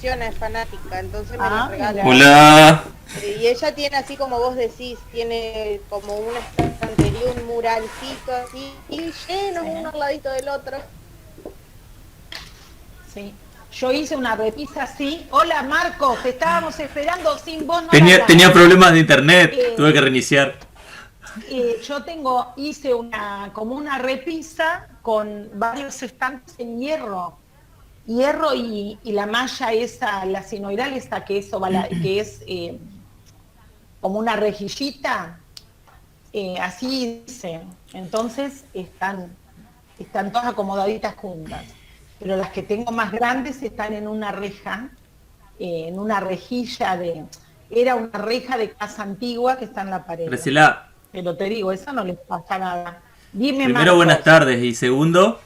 colecciona, es fanática, entonces me los regala. Hola. Y ella tiene, así como vos decís, tiene como una estantería, un muralcito así, y llenos uno al ladito del otro. Sí. Yo hice una repisa así. Hola Marcos, te estábamos esperando, sin vos no Tenía largamos. problemas de internet, tuve que reiniciar. Hice como una repisa con varios estantes en hierro y la malla esa, la sinoidal esta que es ovala, que es como una rejillita, así hice. Entonces están todas acomodaditas juntas. Pero las que tengo más grandes están en una reja, en una rejilla era una reja de casa antigua que está en la pared. Graciela, Pero te digo, eso no les pasa nada. Dime, primero buenas Marcos. tardes y segundo,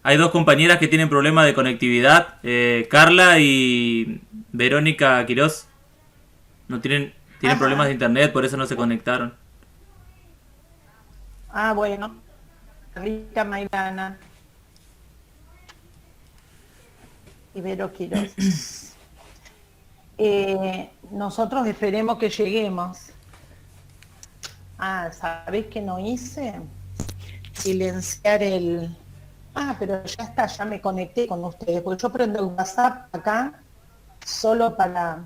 hay dos compañeras que tienen problemas de conectividad, Carla y Verónica Quirós. No tienen problemas de Ajá. internet, por eso no se conectaron. Ah, bueno. Rica Maidana. Ibero Quirós. Nosotros esperemos que lleguemos. Ah, ¿sabés qué no hice? Silenciar el... Ah, pero ya está, ya me conecté con ustedes, porque yo prendo el WhatsApp acá solo para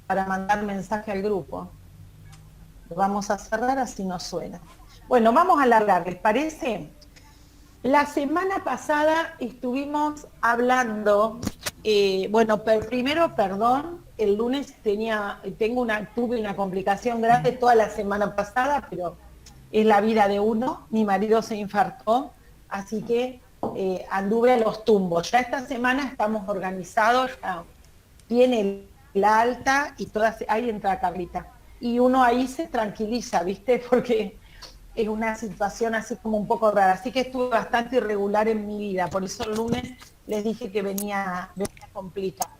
mandar mensaje al grupo. Lo vamos a cerrar, así no suena. Bueno, vamos a alargar, ¿les parece? La semana pasada estuvimos hablando, primero, perdón, el lunes tuve una complicación grande toda la semana pasada, pero es la vida de uno. Mi marido se infartó, así que anduve a los tumbos. Ya esta semana estamos organizados, ya tiene la alta y ahí entra Carlita. Y uno ahí se tranquiliza, ¿viste? Porque es una situación así como un poco rara. Así que estuve bastante irregular en mi vida. Por eso el lunes les dije que venía complicada.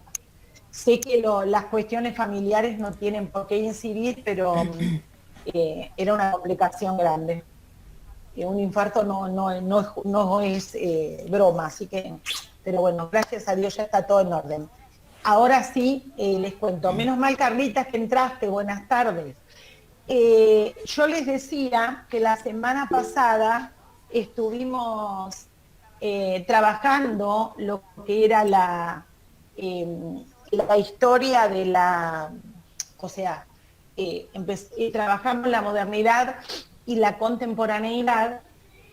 Sé que las cuestiones familiares no tienen por qué incidir, pero era una complicación grande. Un infarto no es broma, así que, pero bueno, gracias a Dios ya está todo en orden. Ahora sí, les cuento. Menos mal, Carlitas, que entraste. Buenas tardes. Yo les decía que la semana pasada estuvimos trabajando lo que era la historia de o sea, trabajamos la modernidad y la contemporaneidad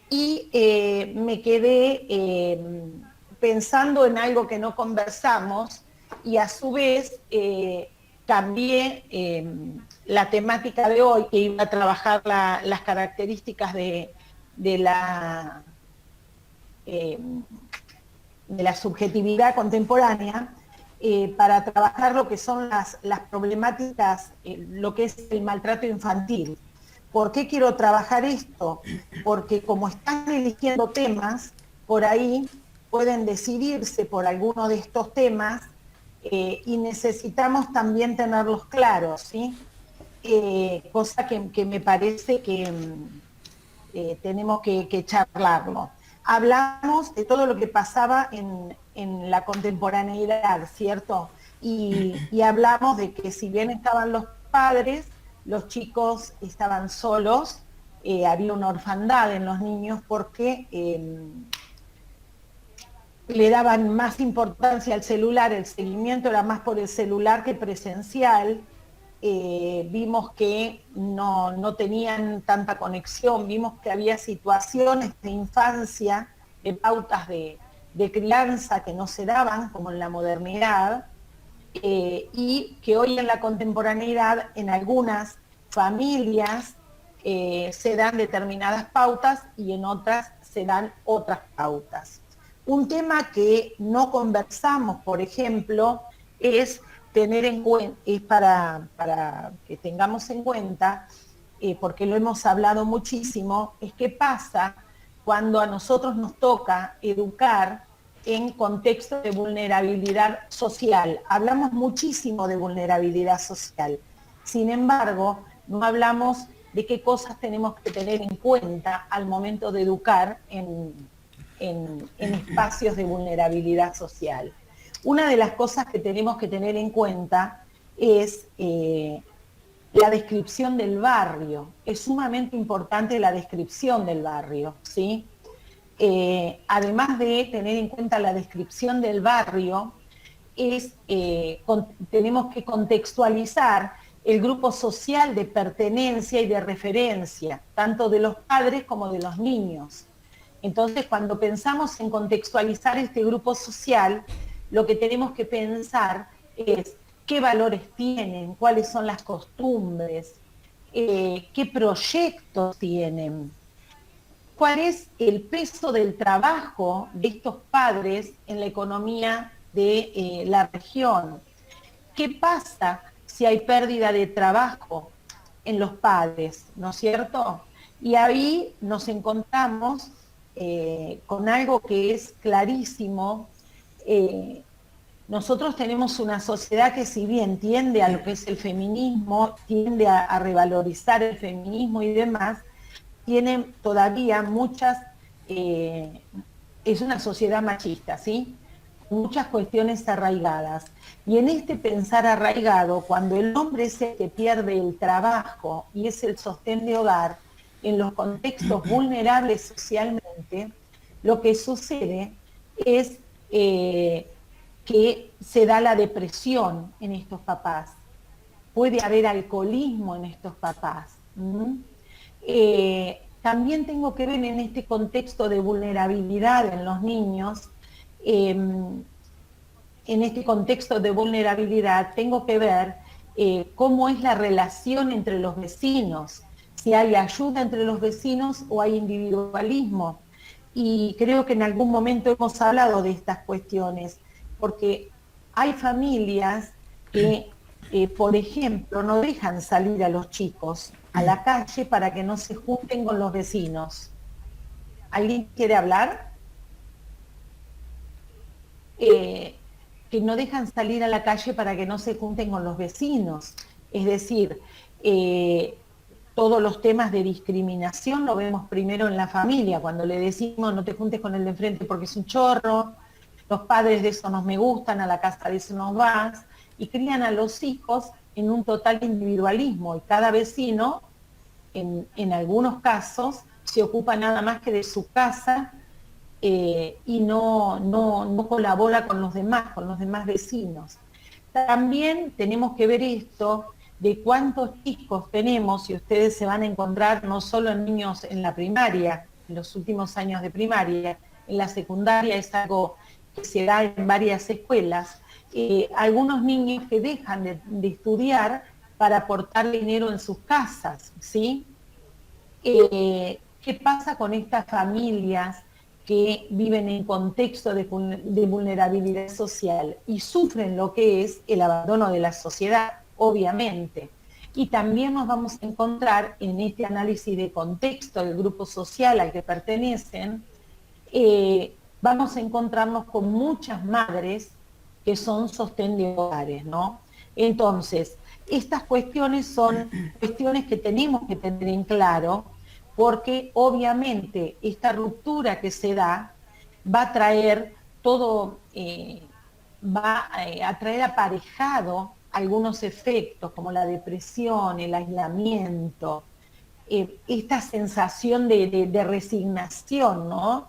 y me quedé pensando en algo que no conversamos y a su vez cambié la temática de hoy, que iba a trabajar las características de la de la subjetividad contemporánea, para trabajar lo que son las problemáticas, lo que es el maltrato infantil. ¿Por qué quiero trabajar esto? Porque como están eligiendo temas, por ahí pueden decidirse por alguno de estos temas y necesitamos también tenerlos claros, ¿sí? Cosa que me parece que tenemos que charlarlo. Hablamos de todo lo que pasaba en la contemporaneidad, ¿cierto? Y hablamos de que si bien estaban los padres, los chicos estaban solos, había una orfandad en los niños porque le daban más importancia al celular, el seguimiento era más por el celular que presencial. Vimos que no tenían tanta conexión, vimos que había situaciones de infancia, de pautas de crianza que no se daban, como en la modernidad, y que hoy en la contemporaneidad, en algunas familias, se dan determinadas pautas y en otras se dan otras pautas. Un tema que no conversamos, por ejemplo, es tener en cuenta, es para que tengamos en cuenta, porque lo hemos hablado muchísimo, es qué pasa cuando a nosotros nos toca educar en contexto de vulnerabilidad social. Hablamos muchísimo de vulnerabilidad social. Sin embargo, no hablamos de qué cosas tenemos que tener en cuenta al momento de educar en espacios de vulnerabilidad social. una de las cosas que tenemos que tener en cuenta es la descripción del barrio. Es sumamente importante la descripción del barrio, ¿sí? Además de tener en cuenta la descripción del barrio, tenemos que contextualizar el grupo social de pertenencia y de referencia, tanto de los padres como de los niños. Entonces, cuando pensamos en contextualizar este grupo social, lo que tenemos que pensar es qué valores tienen, cuáles son las costumbres, qué proyectos tienen, cuál es el peso del trabajo de estos padres en la economía de la región. ¿Qué pasa si hay pérdida de trabajo en los padres, ¿no es cierto? Y ahí nos encontramos con algo que es clarísimo. Nosotros tenemos una sociedad que, si bien tiende a lo que es el feminismo, tiende a revalorizar el feminismo y demás, tiene todavía es una sociedad machista, ¿sí? Muchas cuestiones arraigadas. Y en este pensar arraigado, cuando el hombre es el que pierde el trabajo y es el sostén de hogar, en los contextos vulnerables socialmente, lo que sucede es que se da la depresión en estos papás. Puede haber alcoholismo en estos papás. También tengo que ver en este contexto de vulnerabilidad en los niños, en este contexto de vulnerabilidad tengo que ver cómo es la relación entre los vecinos, si hay ayuda entre los vecinos o hay individualismo. Y creo que en algún momento hemos hablado de estas cuestiones, porque hay familias que, por ejemplo, no dejan salir a los chicos a la calle para que no se junten con los vecinos. ¿Alguien quiere hablar? Que no dejan salir a la calle para que no se junten con los vecinos. Es decir, todos los temas de discriminación lo vemos primero en la familia, cuando le decimos no te juntes con el de enfrente porque es un chorro, los padres de eso no me gustan, a la casa de eso no vas, y crían a los hijos en un total individualismo, y cada vecino, en algunos casos, se ocupa nada más que de su casa, y no colabora con los demás vecinos. También tenemos que ver esto de cuántos chicos tenemos, y ustedes se van a encontrar no solo en niños en la primaria, en los últimos años de primaria, en la secundaria es algo que se da en varias escuelas, algunos niños que dejan de estudiar para aportar dinero en sus casas, ¿sí? ¿Qué pasa con estas familias que viven en contexto de vulnerabilidad social y sufren lo que es el abandono de la sociedad, obviamente? Y también nos vamos a encontrar en este análisis de contexto del grupo social al que pertenecen, vamos a encontrarnos con muchas madres que son sostén de hogares, ¿no? Entonces, estas cuestiones son cuestiones que tenemos que tener en claro, porque obviamente esta ruptura que se da va a traer todo, a traer aparejado algunos efectos como la depresión, el aislamiento, esta sensación de resignación, ¿no?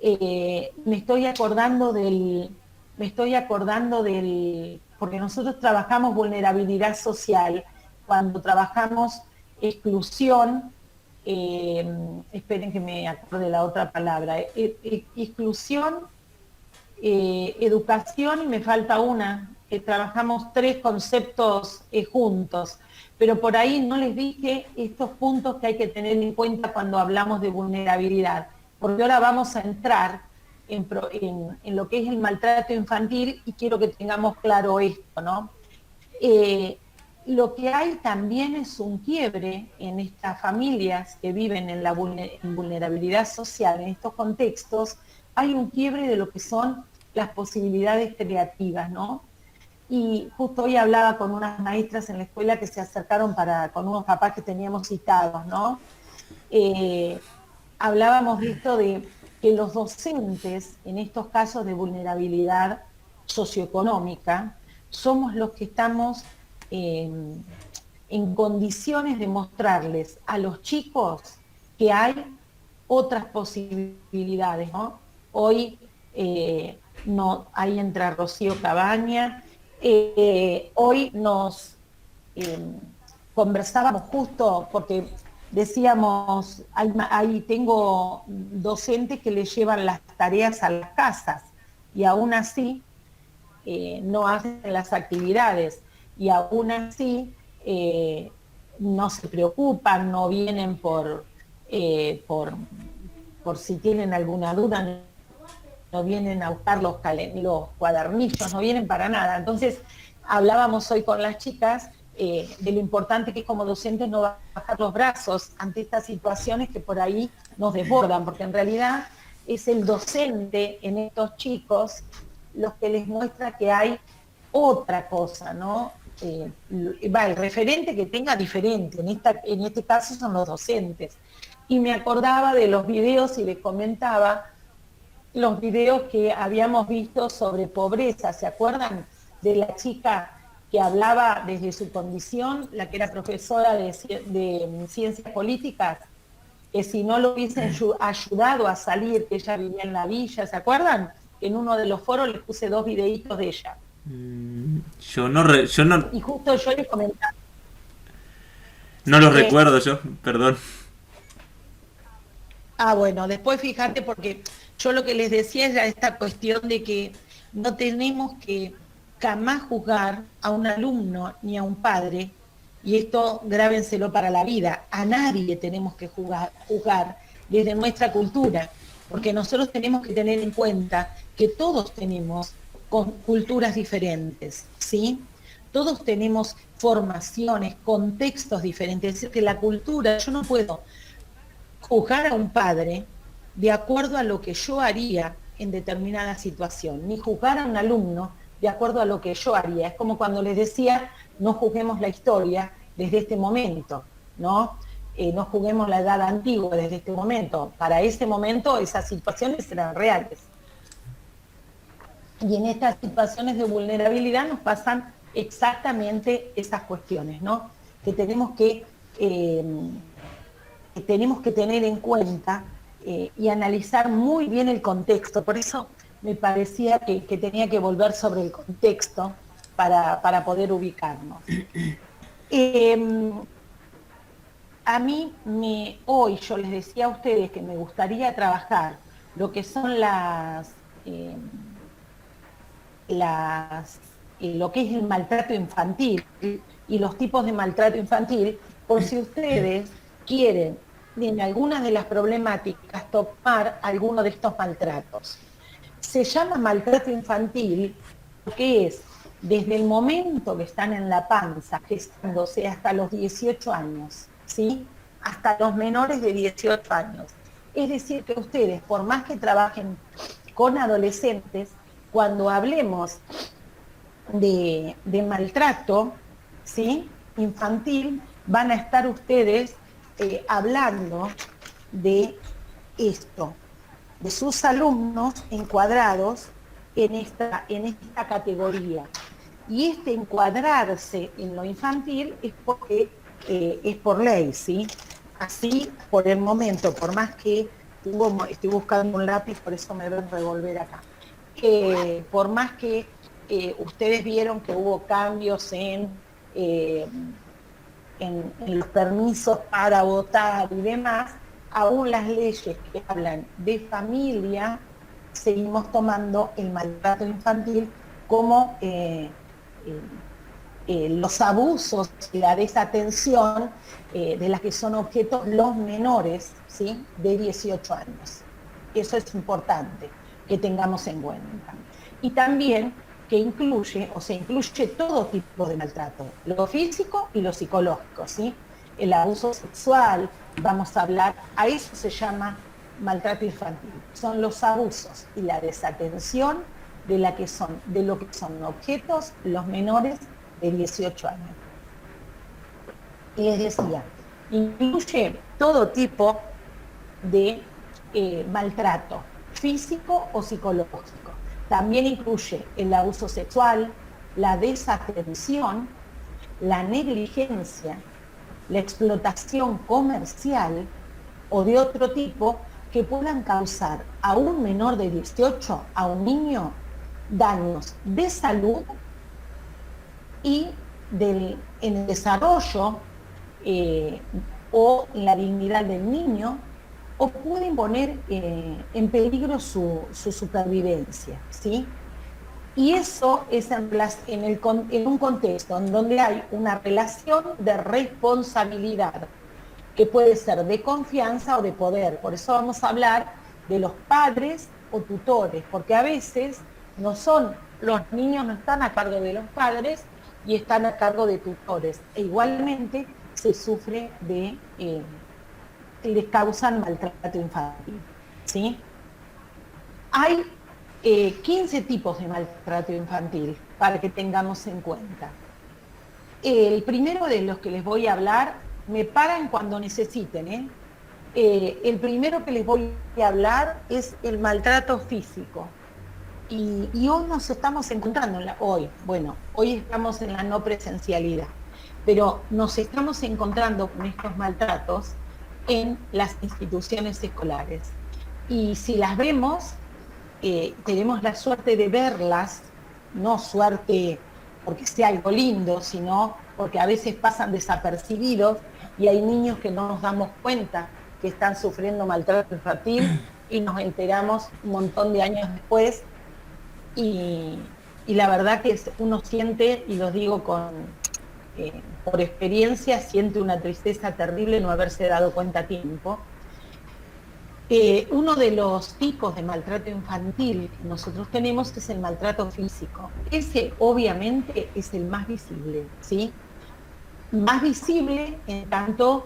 Me estoy acordando porque nosotros trabajamos vulnerabilidad social, cuando trabajamos exclusión, esperen que me acuerde la otra palabra, exclusión, educación, y me falta una, que trabajamos tres conceptos juntos, pero por ahí no les dije estos puntos que hay que tener en cuenta cuando hablamos de vulnerabilidad, porque ahora vamos a entrar en lo que es el maltrato infantil y quiero que tengamos claro esto, ¿no? Lo que hay también es un quiebre en estas familias que viven en vulnerabilidad social, en estos contextos, hay un quiebre de lo que son las posibilidades creativas, ¿no? Y justo hoy hablaba con unas maestras en la escuela que se acercaron con unos papás que teníamos citados, ¿no? Hablábamos de esto de que los docentes, en estos casos de vulnerabilidad, socioeconómica, somos los que estamos en condiciones de mostrarles a los chicos que hay otras posibilidades, ¿no? Hoy no, ahí entra Rocío Cabaña, hoy nos conversábamos justo porque decíamos, ahí tengo docentes que les llevan las tareas a las casas y aún así no hacen las actividades y aún así no se preocupan, no vienen por si tienen alguna duda, no vienen a buscar los cuadernillos, no vienen para nada. Entonces, hablábamos hoy con las chicas de lo importante que es como docentes no bajar los brazos ante estas situaciones que por ahí nos desbordan, porque en realidad es el docente en estos chicos los que les muestra que hay otra cosa, ¿no? El referente que tenga diferente, en este caso son los docentes. Y me acordaba de los videos y les comentaba los videos que habíamos visto sobre pobreza. ¿Se acuerdan de la chica que hablaba desde su condición, la que era profesora de ciencias políticas, que si no lo hubiesen ayudado a salir, que ella vivía en la villa, ¿se acuerdan? En uno de los foros les puse 2 videitos de ella. Yo no, Y justo yo les comentaba. no los recuerdo yo, perdón. Bueno, después fíjate, porque yo lo que les decía era esta cuestión de que no tenemos que jamás juzgar a un alumno ni a un padre, y esto grábenselo para la vida, a nadie tenemos que juzgar desde nuestra cultura, porque nosotros tenemos que tener en cuenta que todos tenemos culturas diferentes, ¿sí? Todos tenemos formaciones, contextos diferentes, es decir, que la cultura, yo no puedo juzgar a un padre de acuerdo a lo que yo haría en determinada situación, ni juzgar a un alumno de acuerdo a lo que yo haría. Es como cuando les decía, no juzguemos la historia desde este momento, ¿no? No juzguemos la edad antigua desde este momento. Para ese momento esas situaciones eran reales. Y en estas situaciones de vulnerabilidad nos pasan exactamente esas cuestiones, ¿no? Que tenemos que tener en cuenta y analizar muy bien el contexto. Por eso me parecía que tenía que volver sobre el contexto para poder ubicarnos. A mí, hoy yo les decía a ustedes que me gustaría trabajar lo que son lo que es el maltrato infantil y los tipos de maltrato infantil, por si ustedes quieren en algunas de las problemáticas tomar alguno de estos maltratos. Se llama maltrato infantil porque es desde el momento que están en la panza, gestándose hasta los 18 años, ¿sí? Hasta los menores de 18 años. Es decir, que ustedes, por más que trabajen con adolescentes, cuando hablemos de maltrato, ¿sí?, infantil, van a estar ustedes hablando de esto, de sus alumnos encuadrados en esta categoría. Y este encuadrarse en lo infantil es porque es por ley, ¿sí? Así, por el momento, por más que estoy buscando un lápiz, por eso me ven revolver acá. Por más que ustedes vieron que hubo cambios en los permisos para votar y demás, aún las leyes que hablan de familia, seguimos tomando el maltrato infantil como los abusos y la desatención de las que son objetos los menores, ¿sí?, de 18 años. Eso es importante que tengamos en cuenta. Y también que se incluye todo tipo de maltrato, lo físico y lo psicológico, ¿sí? El abuso sexual, vamos a hablar, a eso se llama maltrato infantil. Son los abusos y la desatención de lo que son objetos los menores de 18 años. Y les decía, incluye todo tipo de maltrato físico o psicológico. También incluye el abuso sexual, la desatención, la negligencia, la explotación comercial o de otro tipo que puedan causar a un menor de 18, a un niño, daños de salud y en el desarrollo o en la dignidad del niño, o pueden poner en peligro su supervivencia, ¿sí? Y eso es en un contexto en donde hay una relación de responsabilidad, que puede ser de confianza o de poder. Por eso vamos a hablar de los padres o tutores, porque a veces los niños no están a cargo de los padres y están a cargo de tutores. E igualmente se sufre les causan maltrato infantil, ¿sí? Hay 15 tipos de maltrato infantil para que tengamos en cuenta. El primero de los que les voy a hablar, me paran cuando necesiten, el primero que les voy a hablar es el maltrato físico. Y hoy nos estamos encontrando, hoy estamos en la no presencialidad, pero nos estamos encontrando con estos maltratos en las instituciones escolares. Y si las vemos, tenemos la suerte de verlas, no suerte porque sea algo lindo, sino porque a veces pasan desapercibidos y hay niños que no nos damos cuenta que están sufriendo maltrato infantil y nos enteramos un montón de años después. Y la verdad que uno siente, y lo digo por experiencia, siente una tristeza terrible no haberse dado cuenta a tiempo. Uno de los tipos de maltrato infantil que nosotros tenemos es el maltrato físico. Ese obviamente es el más visible, ¿sí? Más visible en tanto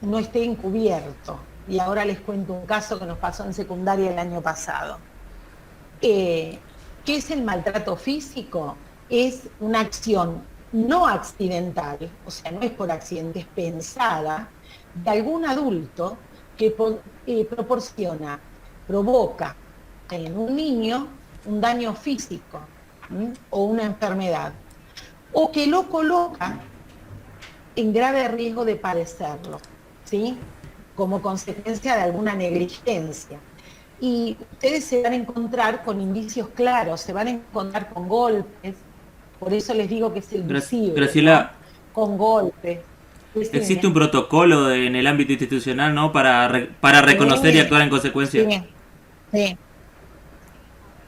no esté encubierto. Y ahora les cuento un caso que nos pasó en secundaria el año pasado. ¿Qué es el maltrato físico? Es una acción no accidental, o sea, no es por accidente, es pensada, de algún adulto que provoca en un niño un daño físico, o una enfermedad, o que lo coloca en grave riesgo de padecerlo, ¿sí? Como consecuencia de alguna negligencia. Y ustedes se van a encontrar con indicios claros, se van a encontrar con golpes, por eso les digo que es el visible, Graciela, ¿no? Con golpes. ¿existe un protocolo en el ámbito institucional, ¿no? para reconocer y actuar en consecuencia? Sí.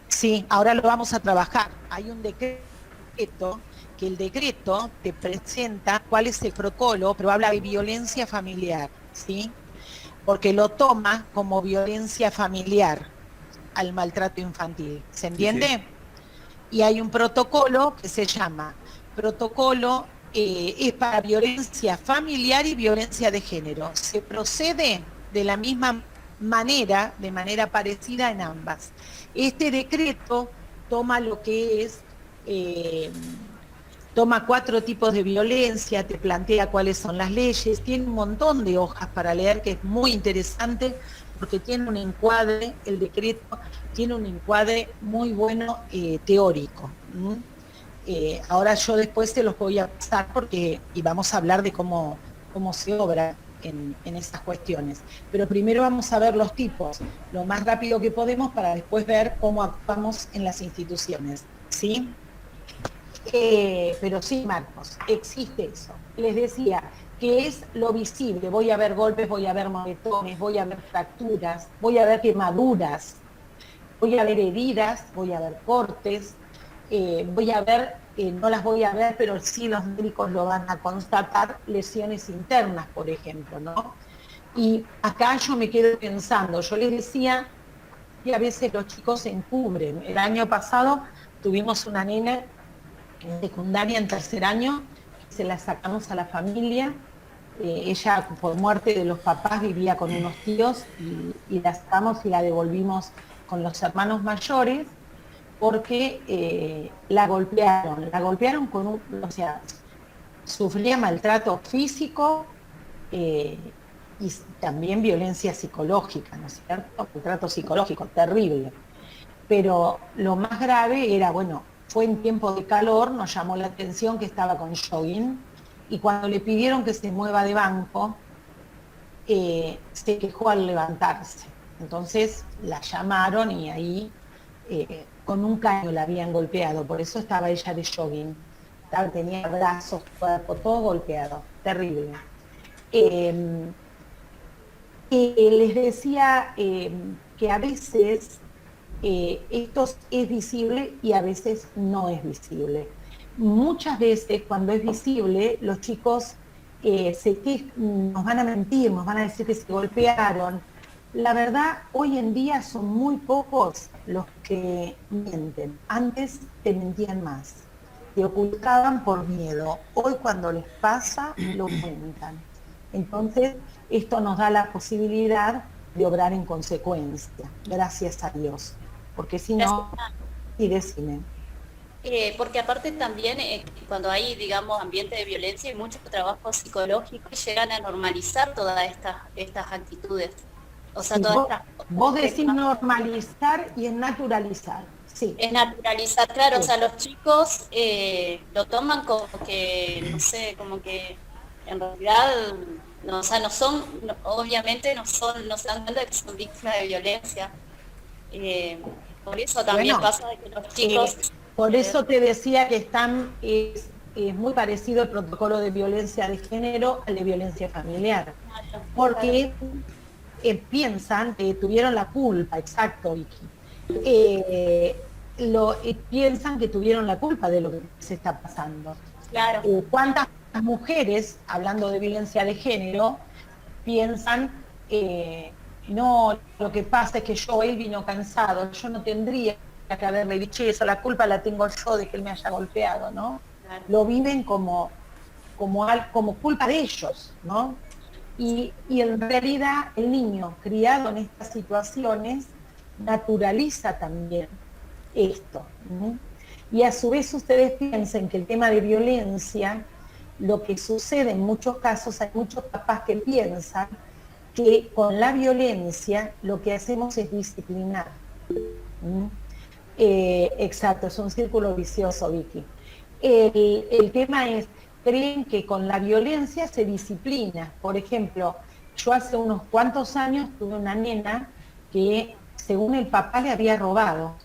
Sí, ahora lo vamos a trabajar. Hay un decreto, que el decreto te presenta cuál es el protocolo, pero habla de violencia familiar, ¿sí? Porque lo toma como violencia familiar al maltrato infantil, ¿se entiende? Sí. Y hay un protocolo que se llama protocolo, es para violencia familiar y violencia de género. Se procede de la misma manera, de manera parecida en ambas. Este decreto toma lo que es, toma 4 tipos de violencia, te plantea cuáles son las leyes, tiene un montón de hojas para leer que es muy interesante porque tiene un encuadre, el decreto tiene un encuadre muy bueno teórico. Ahora yo después se los voy a pasar y vamos a hablar de cómo se obra en estas cuestiones. Pero primero vamos a ver los tipos, lo más rápido que podemos para después ver cómo actuamos en las instituciones, ¿sí? Pero sí, Marcos, existe eso. Les decía que es lo visible. Voy a ver golpes, voy a ver moretones, voy a ver fracturas, voy a ver quemaduras, voy a ver heridas, voy a ver cortes, voy a ver, no las voy a ver, pero sí los médicos lo van a constatar, lesiones internas, por ejemplo, ¿no? Y acá yo me quedo pensando, yo les decía que a veces los chicos se encubren. El año pasado tuvimos una nena en secundaria, en 3er año, se la sacamos a la familia, ella por muerte de los papás vivía con unos tíos y la sacamos y la devolvimos con los hermanos mayores porque la golpearon o sea, sufría maltrato físico, y también violencia psicológica, ¿no es cierto? Maltrato psicológico, terrible. Pero lo más grave era, bueno, fue en tiempo de calor, nos llamó la atención que estaba con jogging, y cuando le pidieron que se mueva de banco, se quejó al levantarse. Entonces la llamaron y ahí con un caño la habían golpeado, por eso estaba ella de jogging. Tenía brazos, cuerpo, todo golpeado, terrible. Eh, Les decía que a veces esto es visible y a veces no es visible. Muchas veces cuando es visible, los chicos nos van a mentir, nos van a decir que se golpearon. La verdad, hoy en día son muy pocos los que mienten. Antes te mentían más, te ocultaban por miedo. Hoy cuando les pasa, lo cuentan. Entonces, esto nos da la posibilidad de obrar en consecuencia, gracias a Dios. Porque si no, y decime. Porque aparte también cuando hay, digamos, ambiente de violencia y mucho trabajo psicológico, llegan a normalizar todas estas actitudes. O sea, Sí, todas vos decís normalizar y es naturalizar. Sí. Es naturalizar, claro, Sí. o sea, los chicos lo toman como que, no sé, como que en realidad, no, o sea, no son, obviamente no se dan cuenta de que son víctimas de violencia. Por eso también Bueno, pasa de que los chicos... por eso te decía que es muy parecido el protocolo de violencia de género al de violencia familiar. Porque piensan que tuvieron la culpa, exacto, Vicky. Piensan que tuvieron la culpa de lo que se está pasando. Claro. ¿Cuántas mujeres, hablando de violencia de género, piensan, no, lo que pasa es que él vino cansado, yo no tendría que haberle dicho eso, la culpa la tengo yo de que él me haya golpeado, ¿no? Claro. Lo viven como culpa de ellos, ¿no? Y en realidad el niño criado en estas situaciones naturaliza también esto, ¿no? Y a su vez ustedes piensen que el tema de violencia, lo que sucede en muchos casos, hay muchos papás que piensan que con la violencia lo que hacemos es disciplinar. Exacto, es un círculo vicioso, Vicky. El tema es, creen que con la violencia se disciplina. Por ejemplo, yo hace unos cuantos años tuve una nena que según el papá le había robado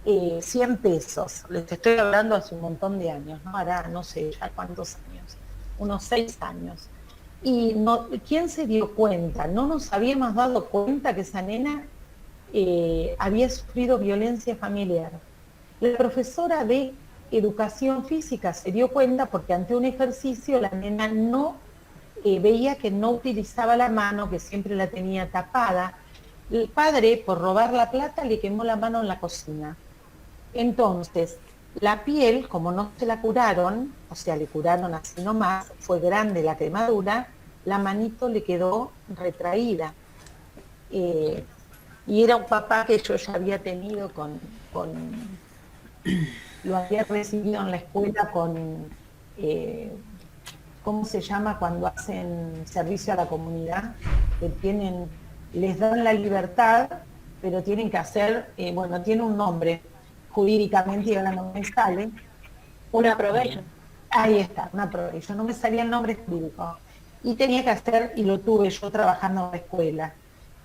100 pesos. Les estoy hablando hace un montón de años, ¿no? Ahora no sé ya cuántos años, unos 6 años. Y no, ¿quién se dio cuenta? No nos habíamos dado cuenta que esa nena había sufrido violencia familiar. La profesora de educación física se dio cuenta porque ante un ejercicio la nena no veía que no utilizaba la mano, que siempre la tenía tapada. El padre, por robar la plata, le quemó la mano en la cocina. Entonces, la piel, como no se la curaron, o sea, le curaron así nomás, fue grande la quemadura, la manito le quedó retraída. Y era un papá que yo ya había tenido lo había recibido en la escuela con, ¿cómo se llama cuando hacen servicio a la comunidad? Que les dan la libertad, pero tienen que hacer, bueno, tiene un nombre jurídicamente y ahora no me sale. Una probation. Ahí está, una probation, no me salía el nombre jurídico. Y tenía que hacer, y lo tuve yo trabajando en la escuela.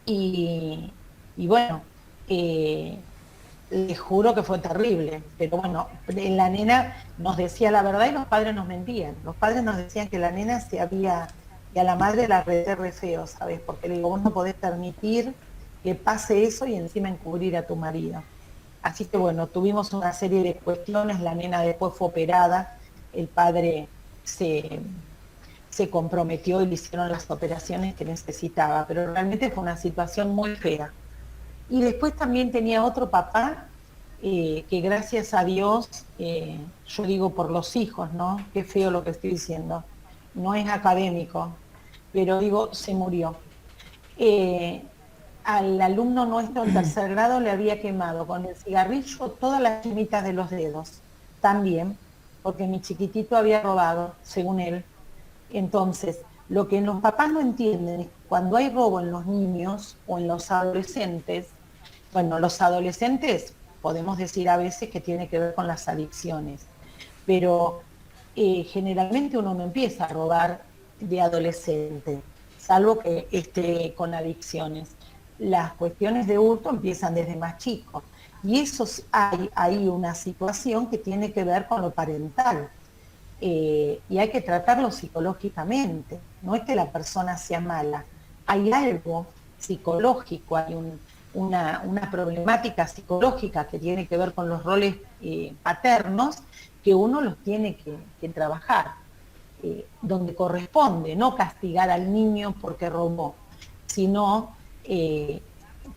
Y bueno, les juro que fue terrible, pero bueno, la nena nos decía la verdad y los padres nos mentían. Los padres nos decían que la nena y a la madre la re feo, ¿sabes? Porque le digo, vos no podés permitir que pase eso y encima encubrir a tu marido. Así que bueno, tuvimos una serie de cuestiones, la nena después fue operada, el padre se comprometió y le hicieron las operaciones que necesitaba, pero realmente fue una situación muy fea. Y después también tenía otro papá que gracias a Dios, yo digo por los hijos, ¿no? Qué feo lo que estoy diciendo, no es académico, pero digo, se murió. Al alumno nuestro en tercer grado le había quemado con el cigarrillo todas las yemitas de los dedos, también, porque mi chiquitito había robado, según él. Entonces, lo que los papás no entienden es que cuando hay robo en los niños o en los adolescentes, bueno, los adolescentes podemos decir a veces que tiene que ver con las adicciones, pero generalmente uno no empieza a robar de adolescente, salvo que esté con adicciones. Las cuestiones de hurto empiezan desde más chicos. Y eso hay una situación que tiene que ver con lo parental. Y hay que tratarlo psicológicamente. No es que la persona sea mala. Hay algo psicológico, hay una problemática psicológica que tiene que ver con los roles paternos que uno los tiene que trabajar, donde corresponde, no castigar al niño porque robó, sino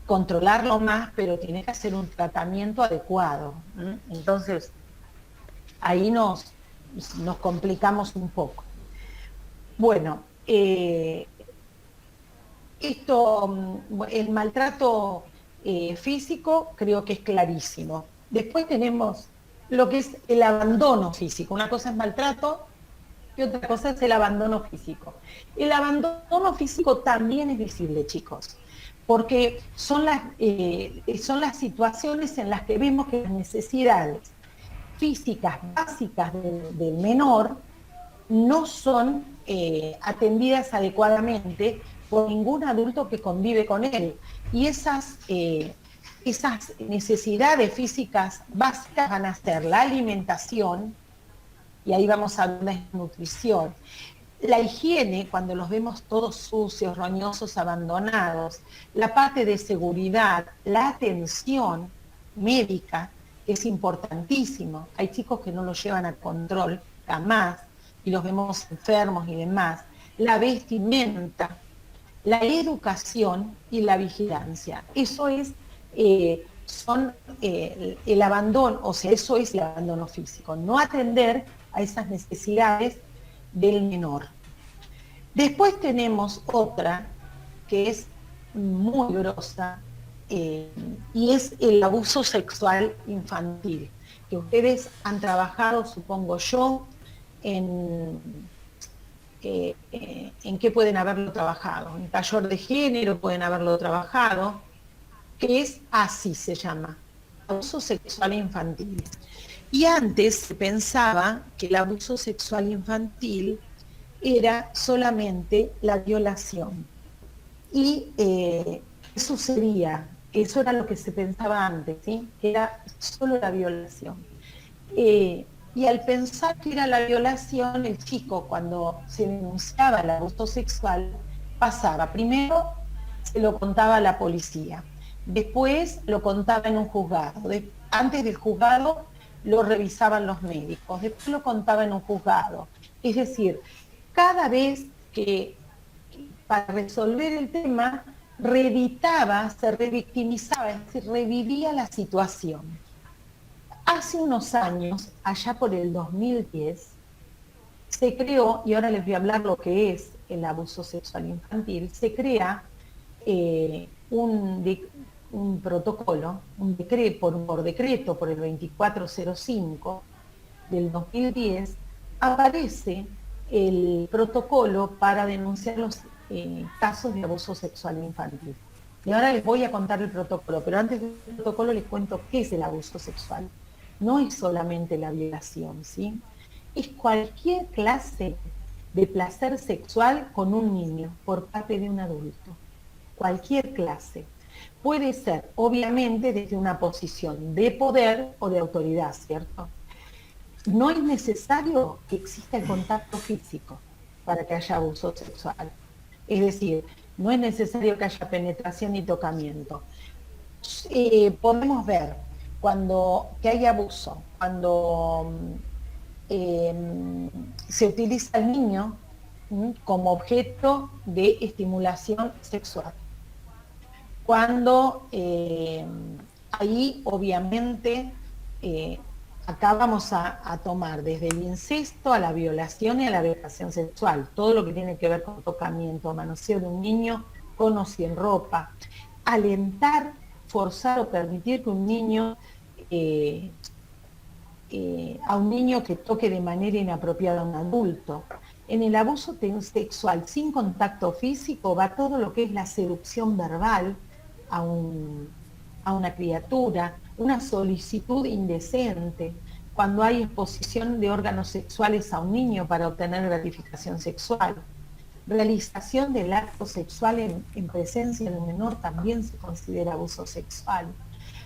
controlarlo más, pero tiene que hacer un tratamiento adecuado. Entonces, ahí nos complicamos un poco. Bueno, el maltrato físico creo que es clarísimo. Después tenemos lo que es el abandono físico. Una cosa es maltrato y otra cosa es el abandono físico. El abandono físico también es visible, chicos, porque son las situaciones en las que vemos que las necesidades físicas básicas del menor no son atendidas adecuadamente por ningún adulto que convive con él. Y esas necesidades físicas básicas van a ser la alimentación, y ahí vamos a ver la nutrición, la higiene, cuando los vemos todos sucios, roñosos, abandonados, la parte de seguridad, la atención médica, es importantísimo. Hay chicos que no los llevan a control jamás y los vemos enfermos y demás. La vestimenta, la educación y la vigilancia. Eso es, el abandono, o sea, eso es el abandono físico, no atender a esas necesidades del menor. Después tenemos otra que es muy grosa, y es el abuso sexual infantil, que ustedes han trabajado, supongo yo, en qué pueden haberlo trabajado. En taller de género pueden haberlo trabajado, que es así se llama, abuso sexual infantil. Y antes se pensaba que el abuso sexual infantil era solamente la violación. Y eso era lo que se pensaba antes, ¿sí? Que era solo la violación. Y al pensar que era la violación, el chico, cuando se denunciaba el abuso sexual, pasaba. Primero se lo contaba a la policía, después lo contaba en un juzgado, antes del juzgado lo revisaban los médicos, después lo contaba en un juzgado. Es decir, cada vez que para resolver el tema reeditaba, se revictimizaba, es decir, revivía la situación. Hace unos años, allá por el 2010, se creó, y ahora les voy a hablar lo que es el abuso sexual infantil, se crea un protocolo, por decreto, por el 2405 del 2010, aparece el protocolo para denunciar los casos de abuso sexual infantil. Y ahora les voy a contar el protocolo, pero antes del protocolo les cuento qué es el abuso sexual. No es solamente la violación, ¿sí? Es cualquier clase de placer sexual con un niño por parte de un adulto. Cualquier clase. Puede ser, obviamente, desde una posición de poder o de autoridad, ¿cierto? No es necesario que exista el contacto físico para que haya abuso sexual. Es decir, no es necesario que haya penetración y tocamiento. Podemos ver que hay abuso, cuando se utiliza al niño como objeto de estimulación sexual. Cuando ahí obviamente acá vamos a tomar desde el incesto a la violación y a la violación sexual, todo lo que tiene que ver con tocamiento, manoseo de un niño con o sin ropa, alentar, forzar o permitir que un niño, a un niño que toque de manera inapropiada a un adulto, En el abuso sexual sin contacto físico va todo lo que es la seducción verbal a, a una criatura, una solicitud indecente, cuando hay exposición de órganos sexuales a un niño para obtener gratificación sexual. Realización del acto sexual en presencia de un menor también se considera abuso sexual.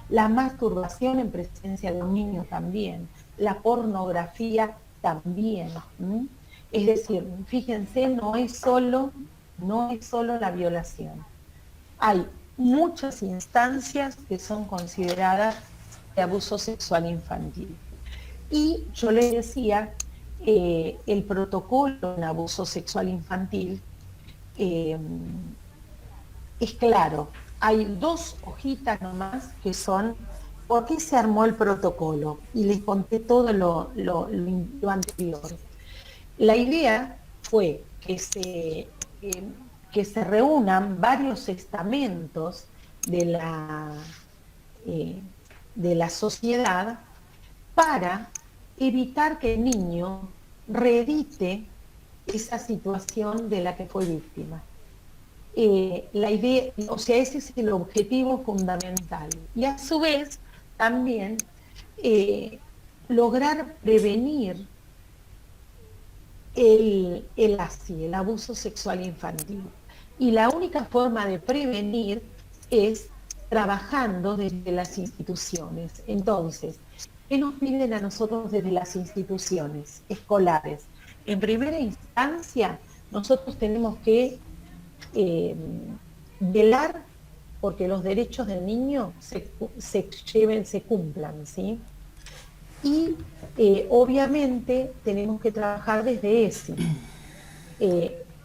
La masturbación en presencia de un niño también. La pornografía también. Es decir, fíjense, no es solo la violación. Hay muchas instancias que son consideradas de abuso sexual infantil. Y yo les decía, el protocolo en abuso sexual infantil es claro. Hay 2 hojitas nomás que son ¿por qué se armó el protocolo? Y les conté todo lo anterior. La idea fue que se reúnan varios estamentos de la sociedad para evitar que el niño reedite esa situación de la que fue víctima. La idea, o sea, ese es el objetivo fundamental. Y a su vez, también lograr prevenir el abuso sexual infantil. Y la única forma de prevenir es trabajando desde las instituciones. Entonces, ¿qué nos piden a nosotros desde las instituciones escolares? En primera instancia, nosotros tenemos que velar porque los derechos del niño se cumplan, ¿sí? Y obviamente tenemos que trabajar desde ESI.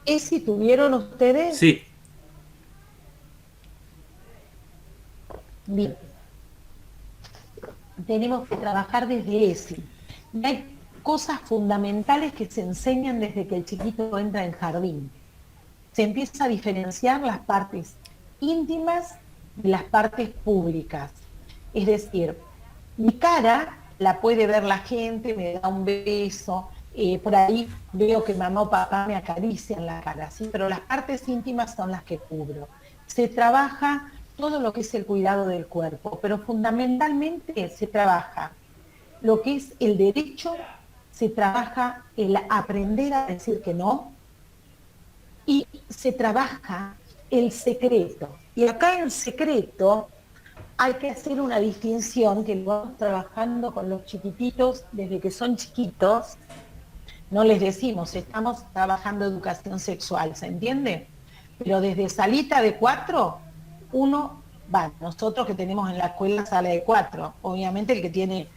¿ESI tuvieron ustedes? Sí. Bien. Tenemos que trabajar desde ESI. Y hay cosas fundamentales que se enseñan desde que el chiquito entra en jardín. Se empieza a diferenciar las partes íntimas de las partes públicas. Es decir, mi cara la puede ver la gente, me da un beso, por ahí veo que mamá o papá me acarician la cara, ¿sí? Pero las partes íntimas son las que cubro. Se trabaja todo lo que es el cuidado del cuerpo, pero fundamentalmente se trabaja lo que es el derecho, se trabaja el aprender a decir que no, y se trabaja el secreto. Y acá en secreto hay que hacer una distinción que lo vamos trabajando con los chiquititos desde que son chiquitos. No les decimos, estamos trabajando educación sexual, ¿se entiende? Pero desde salita de 4, nosotros que tenemos en la escuela sala de 4, obviamente el que tiene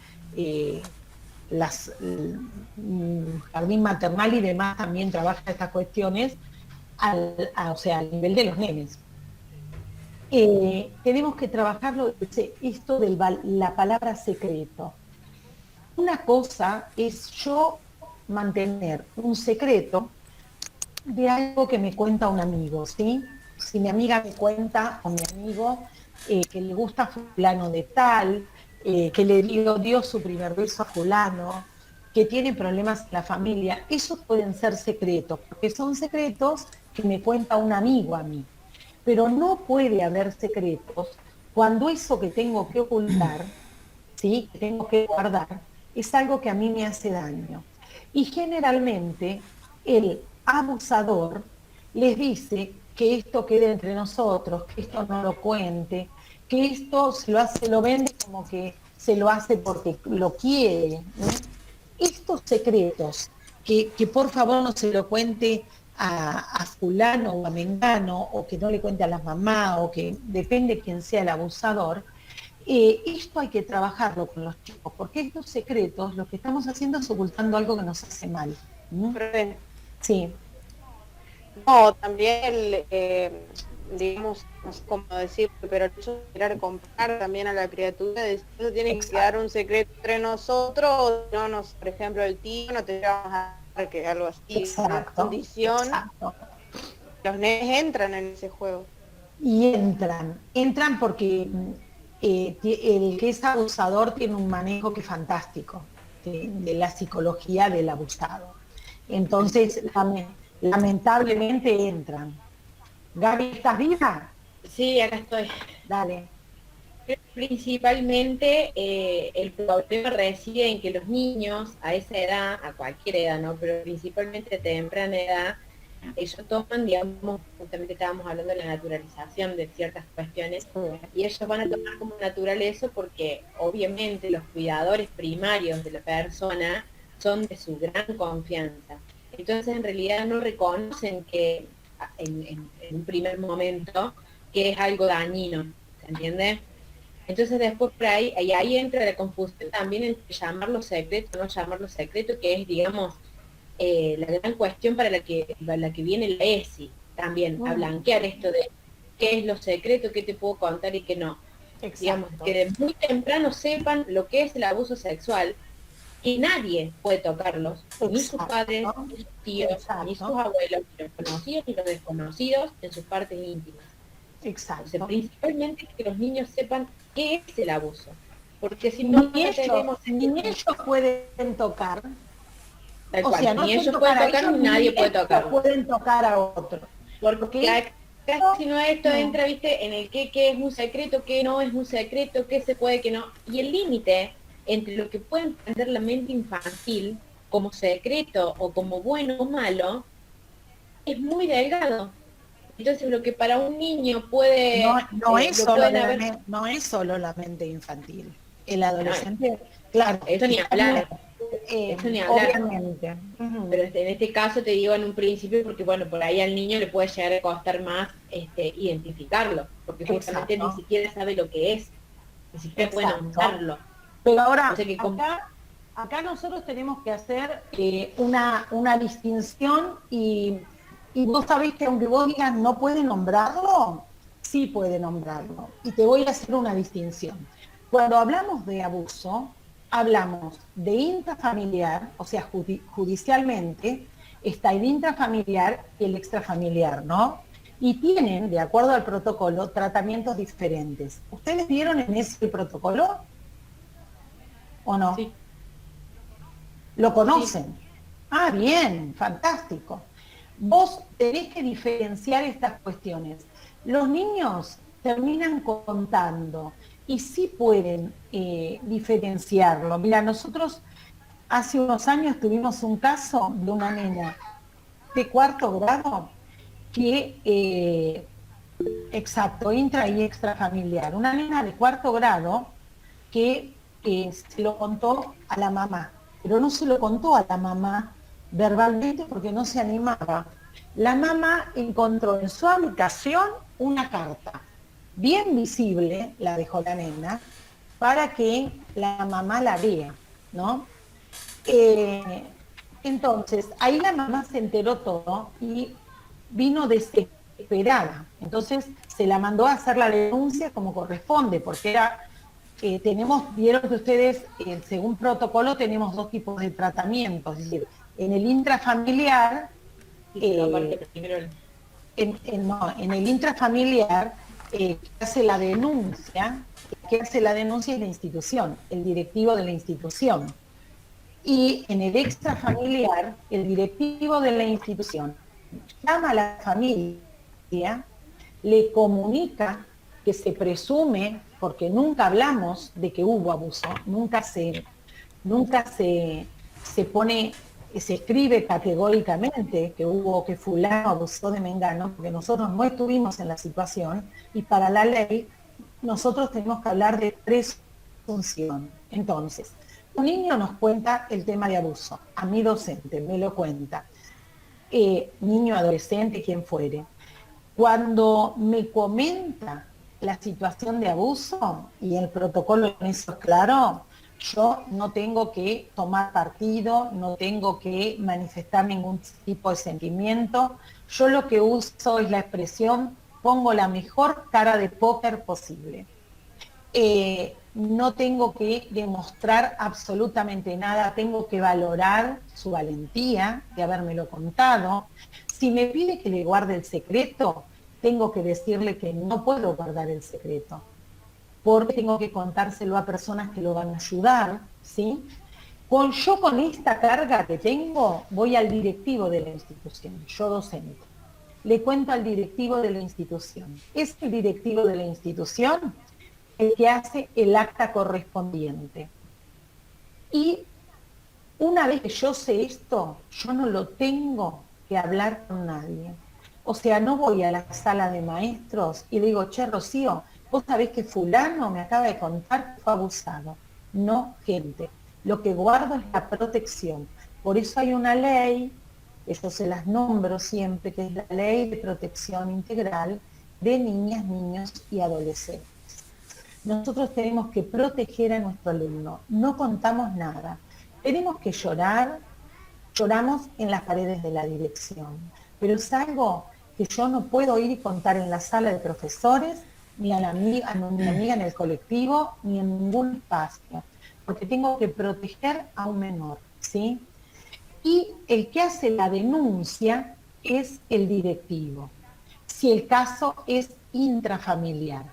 jardín maternal y demás también trabaja estas cuestiones, al nivel de los nenes. Tenemos que trabajarlo, esto de la palabra secreto. Una cosa es yo mantener un secreto de algo que me cuenta un amigo, ¿sí? Si mi amiga me cuenta, o mi amigo, que le gusta fulano de tal, que le dio su primer beso a fulano, que tiene problemas en la familia, esos pueden ser secretos, porque son secretos que me cuenta un amigo a mí. Pero no puede haber secretos cuando eso que tengo que ocultar, ¿sí? Que tengo que guardar, es algo que a mí me hace daño. Y generalmente el abusador les dice que esto quede entre nosotros, que esto no lo cuente, que esto lo vende como que se lo hace porque lo quiere, ¿no? Estos secretos, que por favor no se lo cuente a fulano o a mengano, o que no le cuente a la mamá, o que depende quién sea el abusador, esto hay que trabajarlo con los chicos, porque estos secretos lo que estamos haciendo es ocultando algo que nos hace mal. Sí. No, también digamos, no sé cómo decirlo, pero el hecho de querer comprar también a la criatura, eso tiene que quedar un secreto entre nosotros, no por ejemplo, el tío no te vamos a dar que algo así, una condición. Exacto. Los nenes entran en ese juego. Y entran porque el que es abusador tiene un manejo que es fantástico de la psicología del abusado. Entonces, lamentablemente entran. Gaby, ¿estás viva? Sí, acá estoy. Dale. Principalmente el problema reside en que los niños a esa edad, a cualquier edad, ¿no? Pero principalmente a temprana edad, ellos toman, digamos, justamente estábamos hablando de la naturalización de ciertas cuestiones, y ellos van a tomar como natural eso porque obviamente los cuidadores primarios de la persona son de su gran confianza. Entonces en realidad no reconocen que en un primer momento que es algo dañino, ¿se entiende? Entonces después por ahí, y ahí entra la confusión también entre llamarlo secreto o no llamarlo secreto, que es, digamos, la gran cuestión para la que viene la ESI, también, a blanquear esto de qué es lo secreto, qué te puedo contar y qué no. Digamos, Exacto. que de muy temprano sepan lo que es el abuso sexual, y nadie puede tocarlos, ni sus padres, Exacto. ni sus tíos, ni sus Exacto. abuelos, ni los conocidos, ni los desconocidos en sus partes íntimas. O sea, Exacto. principalmente que los niños sepan qué es el abuso. Porque si no, no tenemos Ni ellos pueden tocar, tal o sea, cual, no ni pueden ellos tocar pueden a tocar, ellos, ni ni nadie puede ellos tocarlos. pueden tocar a otro. Porque casi no esto No. entra, viste, en el qué es un secreto, qué no es un secreto, qué se puede, qué no. Y el límite entre lo que puede entender la mente infantil como secreto o como bueno o malo es muy delgado. Entonces lo que para un niño No, puede, lo pueden haber, no es solo la mente infantil. El no, adolescente, claro, esto ni hablar, esto ni hablar. obviamente. Pero en este caso te digo en un principio porque bueno, por ahí al niño le puede llegar a costar más identificarlo, porque justamente ni Exacto, siquiera sabe lo que es, ni siquiera puede exacto. nombrarlo. Pero O ahora, sea que acá nosotros tenemos que hacer una distinción y vos sabés que aunque vos digas no puede nombrarlo, sí puede nombrarlo. Y te voy a hacer una distinción. Cuando hablamos de abuso, hablamos de intrafamiliar, o sea, judicialmente, está el intrafamiliar y el extrafamiliar, ¿no? Y tienen, de acuerdo al protocolo, tratamientos diferentes. ¿Ustedes vieron en ese protocolo o no? sí, ¿Lo conocen? Ah, bien, fantástico. Vos tenés que diferenciar estas cuestiones. Los niños terminan contando y sí pueden diferenciarlo. Mira, nosotros hace unos años tuvimos un caso de una nena de cuarto grado que, exacto, intra y extrafamiliar, una nena de cuarto grado que se lo contó a la mamá, pero no se lo contó a la mamá verbalmente porque no se animaba. La mamá encontró en su habitación una carta, bien visible, la dejó la nena, para que la mamá la vea, ¿no? Eh, entonces, ahí la mamá se enteró todo y vino desesperada. Entonces, se la mandó a hacer la denuncia como corresponde, porque era vieron que ustedes, según protocolo, tenemos dos tipos de tratamientos, es decir, en el intrafamiliar, aparte primero no, en el intrafamiliar, que hace la denuncia es la institución, el directivo de la institución. Y en el extrafamiliar, el directivo de la institución llama a la familia, le comunica que se presume, porque nunca hablamos de que hubo abuso, nunca se pone, se escribe categóricamente que fulano abusó de Mengano, porque nosotros no estuvimos en la situación, y para la ley nosotros tenemos que hablar de presunción. Entonces, un niño nos cuenta el tema de abuso, a mi docente me lo cuenta, niño, adolescente, quien fuere. Cuando me comenta la situación de abuso, y el protocolo en eso es claro, yo no tengo que tomar partido, no tengo que manifestar ningún tipo de sentimiento. Yo lo que uso es la expresión, pongo la mejor cara de póker posible. No tengo que demostrar absolutamente nada, tengo que valorar su valentía de habérmelo contado. Si me pide que le guarde el secreto, tengo que decirle que no puedo guardar el secreto, porque tengo que contárselo a personas que lo van a ayudar, ¿sí? Con esta carga que tengo, voy al directivo de la institución, yo docente. Le cuento al directivo de la institución. Es el directivo de la institución el que hace el acta correspondiente. Y una vez que yo sé esto, yo no lo tengo que hablar con nadie. O sea, no voy a la sala de maestros y le digo, che, Rocío, vos sabés que fulano me acaba de contar que fue abusado. No, gente. Lo que guardo es la protección. Por eso hay una ley, que yo se las nombro siempre, que es la Ley de Protección Integral de Niñas, Niños y Adolescentes. Nosotros tenemos que proteger a nuestro alumno. No contamos nada. Tenemos que llorar, lloramos en las paredes de la dirección. Pero es algo que yo no puedo ir y contar en la sala de profesores, ni a mi amiga en el colectivo, ni en ningún espacio, porque tengo que proteger a un menor, ¿sí? Y el que hace la denuncia es el directivo, si el caso es intrafamiliar.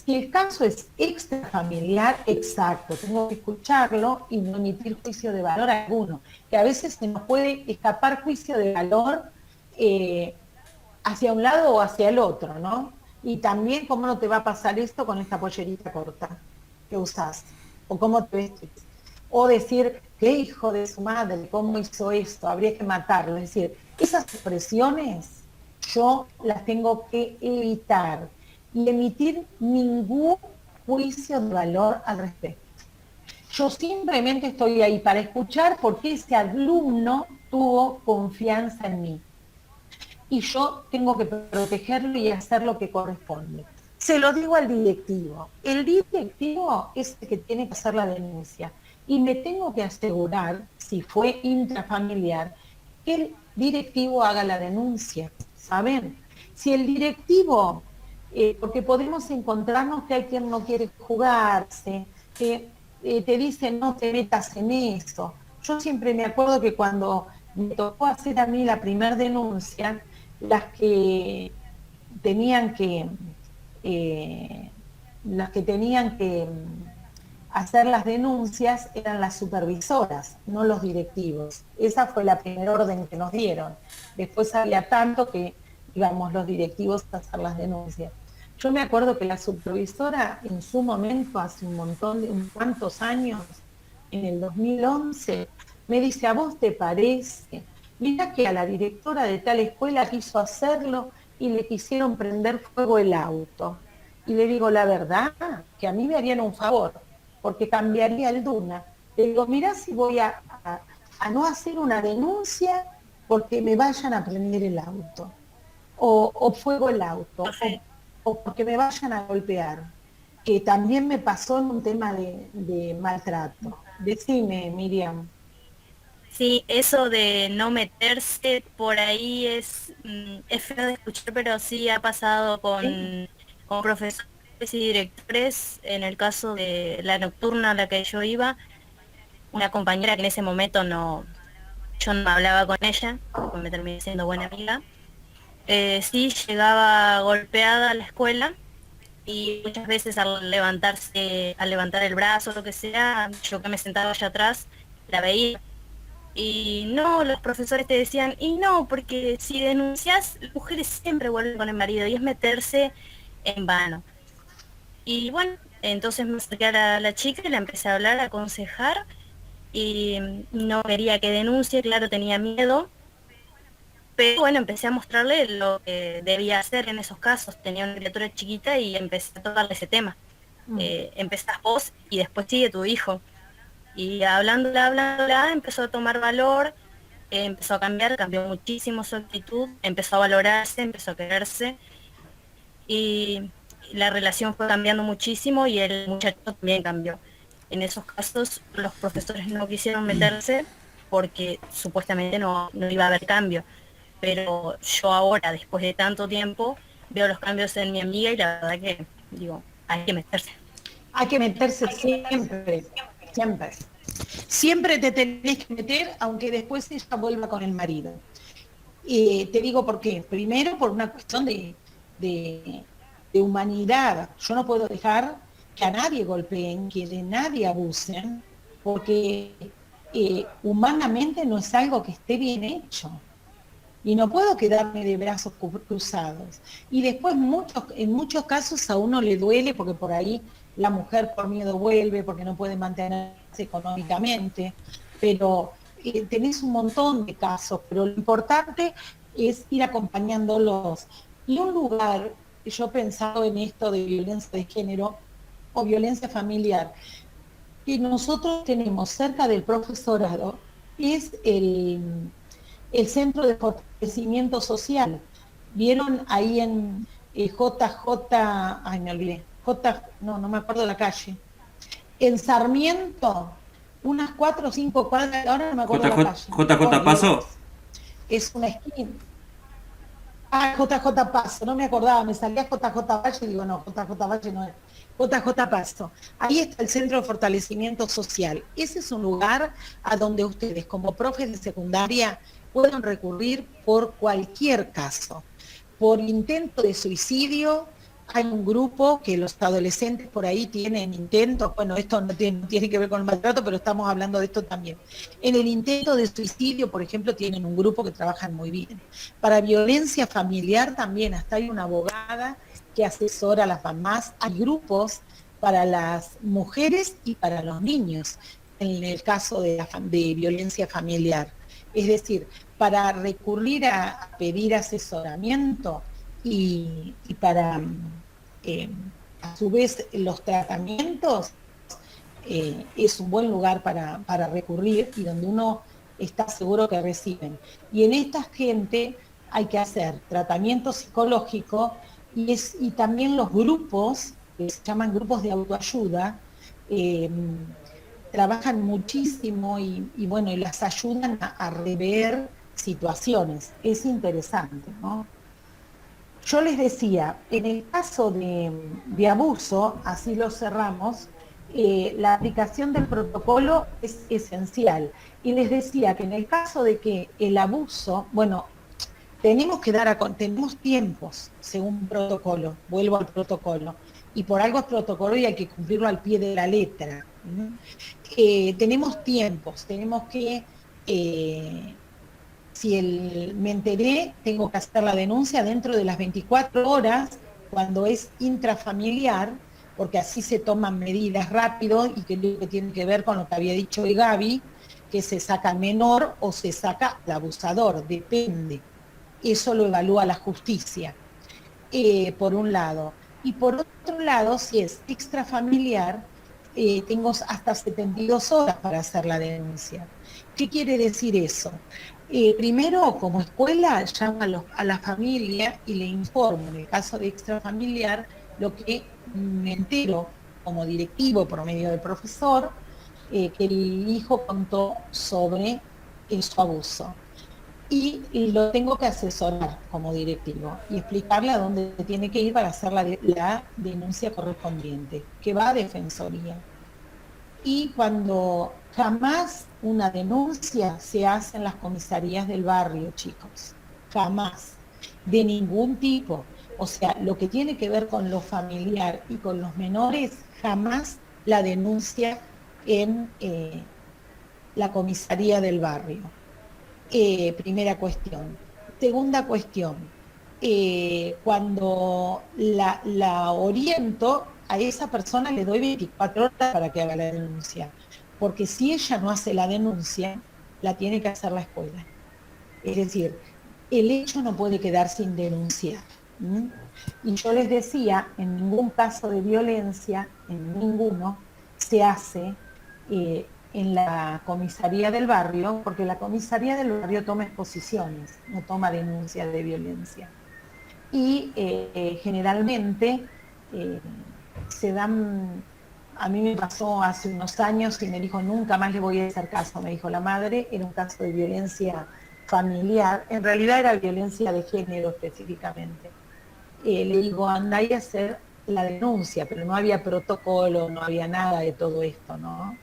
Si el caso es extrafamiliar, exacto, tengo que escucharlo y no emitir juicio de valor alguno, que a veces se nos puede escapar juicio de valor hacia un lado o hacia el otro, ¿no? Y también cómo no te va a pasar esto con esta pollerita corta que usás, o cómo te vestís. O decir, qué hijo de su madre, cómo hizo esto, habría que matarlo. Es decir, esas expresiones yo las tengo que evitar y emitir ningún juicio de valor al respecto. Yo simplemente estoy ahí para escuchar porque ese alumno tuvo confianza en mí. Y yo tengo que protegerlo y hacer lo que corresponde. Se lo digo al directivo. El directivo es el que tiene que hacer la denuncia. Y me tengo que asegurar, si fue intrafamiliar, que el directivo haga la denuncia. ¿Saben? Si el directivo, porque podemos encontrarnos que hay quien no quiere jugarse, que te dice no te metas en eso. Yo siempre me acuerdo que cuando me tocó hacer a mí la primera denuncia, las que tenían que hacer las denuncias eran las supervisoras, no los directivos. Esa fue la primera orden que nos dieron. Después había tanto que íbamos los directivos a hacer las denuncias. Yo me acuerdo que la supervisora en su momento, hace unos cuantos años, en el 2011, me dice, ¿a vos te parece? Mira que a la directora de tal escuela quiso hacerlo y le quisieron prender fuego el auto. Y le digo, la verdad, que a mí me harían un favor, porque cambiaría el DUNA. Le digo, mirá si voy a no hacer una denuncia porque me vayan a prender el auto, o fuego el auto, o porque me vayan a golpear, que también me pasó en un tema de maltrato. Decime, Miriam. Sí, eso de no meterse por ahí es feo de escuchar, pero sí ha pasado con profesores y directores. En el caso de la nocturna a la que yo iba, una compañera que en ese momento yo no hablaba con ella, porque me terminé siendo buena amiga, sí llegaba golpeada a la escuela y muchas veces al levantar el brazo o lo que sea, yo que me sentaba allá atrás, la veía. Y no, los profesores te decían, y no, porque si denuncias, las mujeres siempre vuelven con el marido y es meterse en vano. Y bueno, entonces me acerqué a la chica y la empecé a hablar, a aconsejar, y no quería que denuncie, claro, tenía miedo, pero bueno, empecé a mostrarle lo que debía hacer en esos casos. Tenía una criatura chiquita y empecé a tocarle ese tema. Empezás vos y después sigue tu hijo. Y hablándola, empezó a tomar valor, empezó a cambiar, cambió muchísimo su actitud, empezó a valorarse, empezó a quererse, y la relación fue cambiando muchísimo y el muchacho también cambió. En esos casos los profesores no quisieron meterse porque supuestamente no iba a haber cambio, pero yo ahora, después de tanto tiempo, veo los cambios en mi amiga y la verdad que digo, hay que meterse. Hay que meterse siempre, siempre. Siempre te tenés que meter, aunque después ella vuelva con el marido. Te digo por qué. Primero, por una cuestión de humanidad. Yo no puedo dejar que a nadie golpeen, que de nadie abusen, porque humanamente no es algo que esté bien hecho. Y no puedo quedarme de brazos cruzados. Y después en muchos casos a uno le duele porque por ahí la mujer por miedo vuelve, porque no puede mantenerse económicamente, pero tenés un montón de casos, pero lo importante es ir acompañándolos. Y un lugar, yo he pensado en esto de violencia de género o violencia familiar, que nosotros tenemos cerca del profesorado, es el Centro de Fortalecimiento Social. ¿Vieron ahí en JJ, ay me olvidé, no me acuerdo la calle, en Sarmiento, unas 4 o 5 cuadras, ahora no me acuerdo la calle. JJ Paso? Es una esquina. Ah, JJ Paso, no me acordaba, me salía JJ Valle y digo, no, JJ Valle no es. JJ Paso. Ahí está el Centro de Fortalecimiento Social. Ese es un lugar a donde ustedes, como profes de secundaria, pueden recurrir por cualquier caso. Por intento de suicidio, hay un grupo que los adolescentes por ahí tienen intentos, bueno, esto no tiene que ver con el maltrato, pero estamos hablando de esto también. En el intento de suicidio, por ejemplo, tienen un grupo que trabajan muy bien. Para violencia familiar también, hasta hay una abogada que asesora a las mamás. Hay grupos para las mujeres y para los niños, en el caso de violencia familiar. Es decir, para recurrir a pedir asesoramiento y para, a su vez, los tratamientos, es un buen lugar para recurrir y donde uno está seguro que reciben. Y en esta gente hay que hacer tratamiento psicológico y también los grupos, que se llaman grupos de autoayuda, trabajan muchísimo y bueno, y las ayudan a rever situaciones. Es interesante, ¿no? Yo les decía, en el caso de abuso, así lo cerramos, la aplicación del protocolo es esencial. Y les decía que en el caso de que el abuso, bueno, tenemos tiempos según protocolo, vuelvo al protocolo, y por algo es protocolo y hay que cumplirlo al pie de la letra. Tenemos tiempos, tenemos que, me enteré, tengo que hacer la denuncia dentro de las 24 horas, cuando es intrafamiliar, porque así se toman medidas rápido y que tiene que ver con lo que había dicho hoy Gaby, que se saca al menor o se saca al abusador, depende. Eso lo evalúa la justicia, por un lado. Y por otro lado, si es extrafamiliar, tengo hasta 72 horas para hacer la denuncia. ¿Qué quiere decir eso? Primero, como escuela, llamo a la familia y le informo, en el caso de extrafamiliar, lo que me entero como directivo por medio del profesor, que el hijo contó sobre su abuso. Y lo tengo que asesorar como directivo y explicarle a dónde tiene que ir para hacer la denuncia correspondiente, que va a defensoría. Y cuando jamás una denuncia se hace en las comisarías del barrio, chicos, jamás, de ningún tipo. O sea, lo que tiene que ver con lo familiar y con los menores, jamás la denuncia en la comisaría del barrio. Primera cuestión. Segunda cuestión, cuando la oriento, a esa persona le doy 24 horas para que haga la denuncia, porque si ella no hace la denuncia, la tiene que hacer la escuela. Es decir, el hecho no puede quedar sin denunciar. Y yo les decía, en ningún caso de violencia, en ninguno, se hace en la comisaría del barrio, porque la comisaría del barrio toma exposiciones, no toma denuncias de violencia. Y generalmente se dan, a mí me pasó hace unos años y me dijo, nunca más le voy a hacer caso, me dijo la madre, era un caso de violencia familiar, en realidad era violencia de género específicamente. Le digo, andá y hacer la denuncia, pero no había protocolo, no había nada de todo esto, ¿no?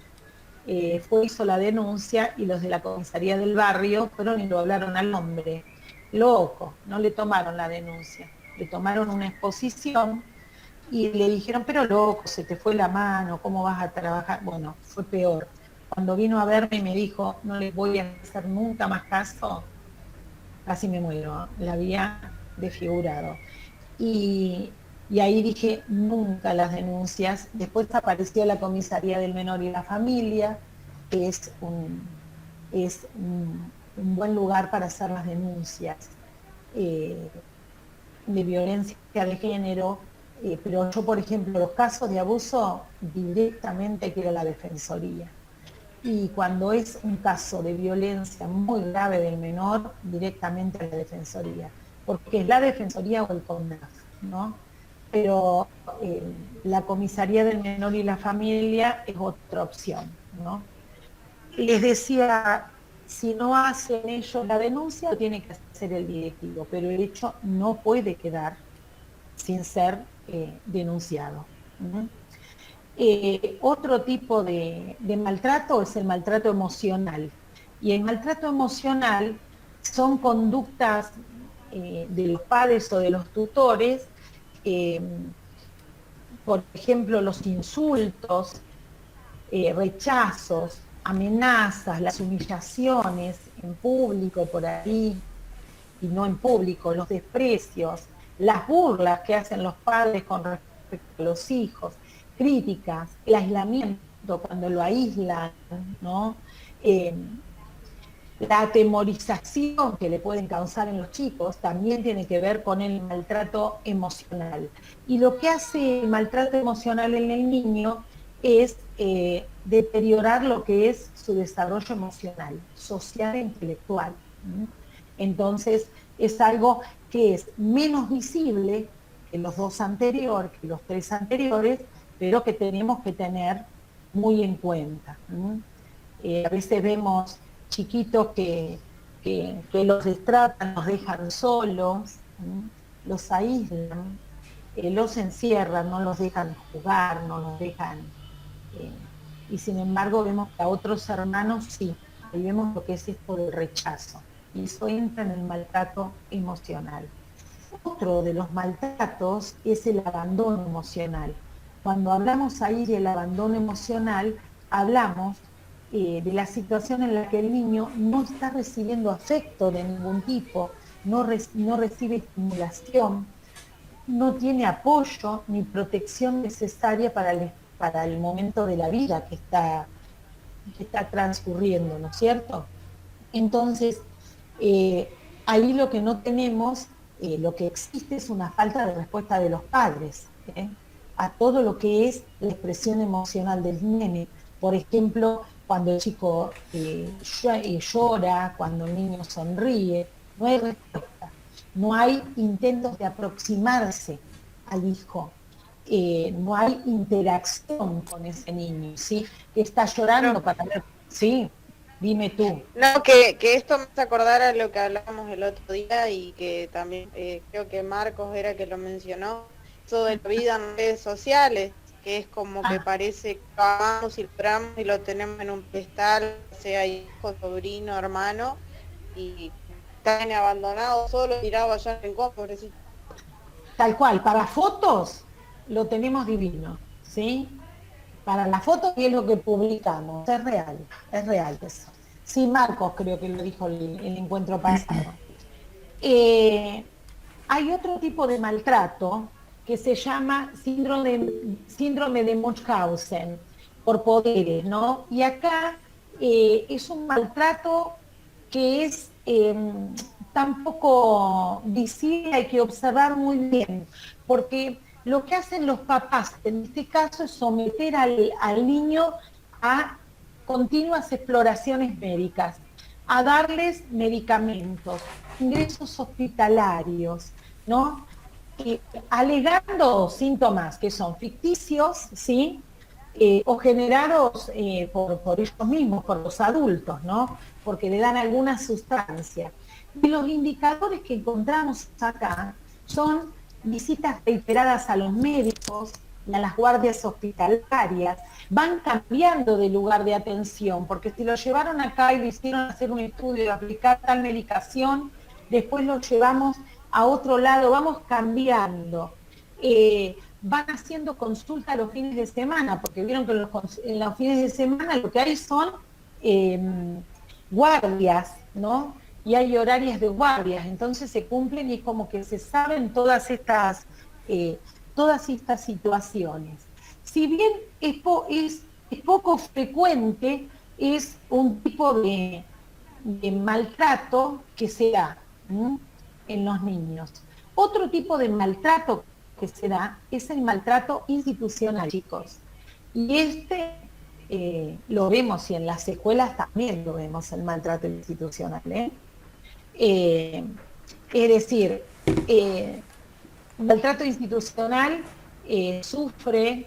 Hizo la denuncia y los de la comisaría del barrio fueron y lo hablaron al hombre. Loco, no le tomaron la denuncia, le tomaron una exposición y le dijeron, pero loco, se te fue la mano, ¿cómo vas a trabajar? Bueno, fue peor. cuando vino a verme y me dijo, no les voy a hacer nunca más caso, casi me muero, la había desfigurado. Y, y ahí dije, nunca las denuncias. Después apareció la comisaría del menor y la familia, que es un buen lugar para hacer las denuncias eh, de violencia de género, pero yo, por ejemplo, los casos de abuso directamente quiero la defensoría. Y cuando es un caso de violencia muy grave del menor, directamente a la defensoría, porque es la defensoría o el CONAF, ¿no? Pero la comisaría del menor y la familia es otra opción, ¿no? Les decía, si no hacen ellos la denuncia, lo tiene que hacer el directivo, pero el hecho no puede quedar sin ser denunciado. ¿Mm? Otro tipo de maltrato es el maltrato emocional. Y el maltrato emocional son conductas de los padres o de los tutores, eh, por ejemplo, los insultos, rechazos, amenazas, las humillaciones en público por ahí y no en público, los desprecios, las burlas que hacen los padres con respecto a los hijos, críticas, el aislamiento cuando lo aíslan, ¿no? La atemorización que le pueden causar en los chicos también tiene que ver con el maltrato emocional. Y lo que hace el maltrato emocional en el niño es deteriorar lo que es su desarrollo emocional, social e intelectual. Entonces, es algo que es menos visible que los dos anteriores, que los tres anteriores, pero que tenemos que tener muy en cuenta. A veces vemos chiquitos que los destratan, los dejan solos, los aíslan, los encierran, no los dejan jugar, no los dejan... y sin embargo vemos que a otros hermanos sí, ahí vemos lo que es esto del rechazo. Y eso entra en el maltrato emocional. Otro de los maltratos es el abandono emocional. Cuando hablamos ahí del abandono emocional, hablamos de la situación en la que el niño no está recibiendo afecto de ningún tipo, no recibe estimulación, no tiene apoyo ni protección necesaria para el momento de la vida que está transcurriendo, ¿no es cierto? Entonces, ahí lo que no tenemos, lo que existe es una falta de respuesta de los padres a todo lo que es la expresión emocional del nene. Por ejemplo, cuando el chico llora, cuando el niño sonríe, no hay respuesta, no hay intentos de aproximarse al hijo, no hay interacción con ese niño, ¿sí? Que está llorando para ver, sí. Dime tú. No, que esto me hace acordar a lo que hablábamos el otro día y que también creo que Marcos era que lo mencionó, eso de la vida en redes sociales, que es como que parece que lo amamos y lo esperamos y lo tenemos en un pedestal, sea hijo, sobrino, hermano, y están abandonados, solo tirado allá en el rincón, pobrecito. Tal cual, para fotos lo tenemos divino, ¿sí? Para la foto y es lo que publicamos, es real eso. Sí, Marcos creo que lo dijo el encuentro pasado. Hay otro tipo de maltrato que se llama síndrome de Munchausen, por poderes, ¿no? Y acá es un maltrato que es tan poco visible, hay que observar muy bien, porque lo que hacen los papás en este caso es someter al niño a continuas exploraciones médicas, a darles medicamentos, ingresos hospitalarios, ¿no? Alegando síntomas que son ficticios, ¿sí? O generados por ellos mismos, por los adultos, ¿no? Porque le dan alguna sustancia. Y los indicadores que encontramos acá son visitas reiteradas a los médicos y a las guardias hospitalarias, van cambiando de lugar de atención, porque si lo llevaron acá y le hicieron hacer un estudio de aplicar tal medicación, después lo llevamos a otro lado, vamos cambiando. van haciendo consulta los fines de semana, porque vieron que en los fines de semana lo que hay son guardias, ¿no? Y hay horarios de guardias, entonces se cumplen y es como que se saben todas estas situaciones. Si bien es poco frecuente, es un tipo de maltrato que se da en los niños. Otro tipo de maltrato que se da es el maltrato institucional, chicos. Y lo vemos, y en las escuelas también lo vemos, el maltrato institucional. Es decir, maltrato institucional sufre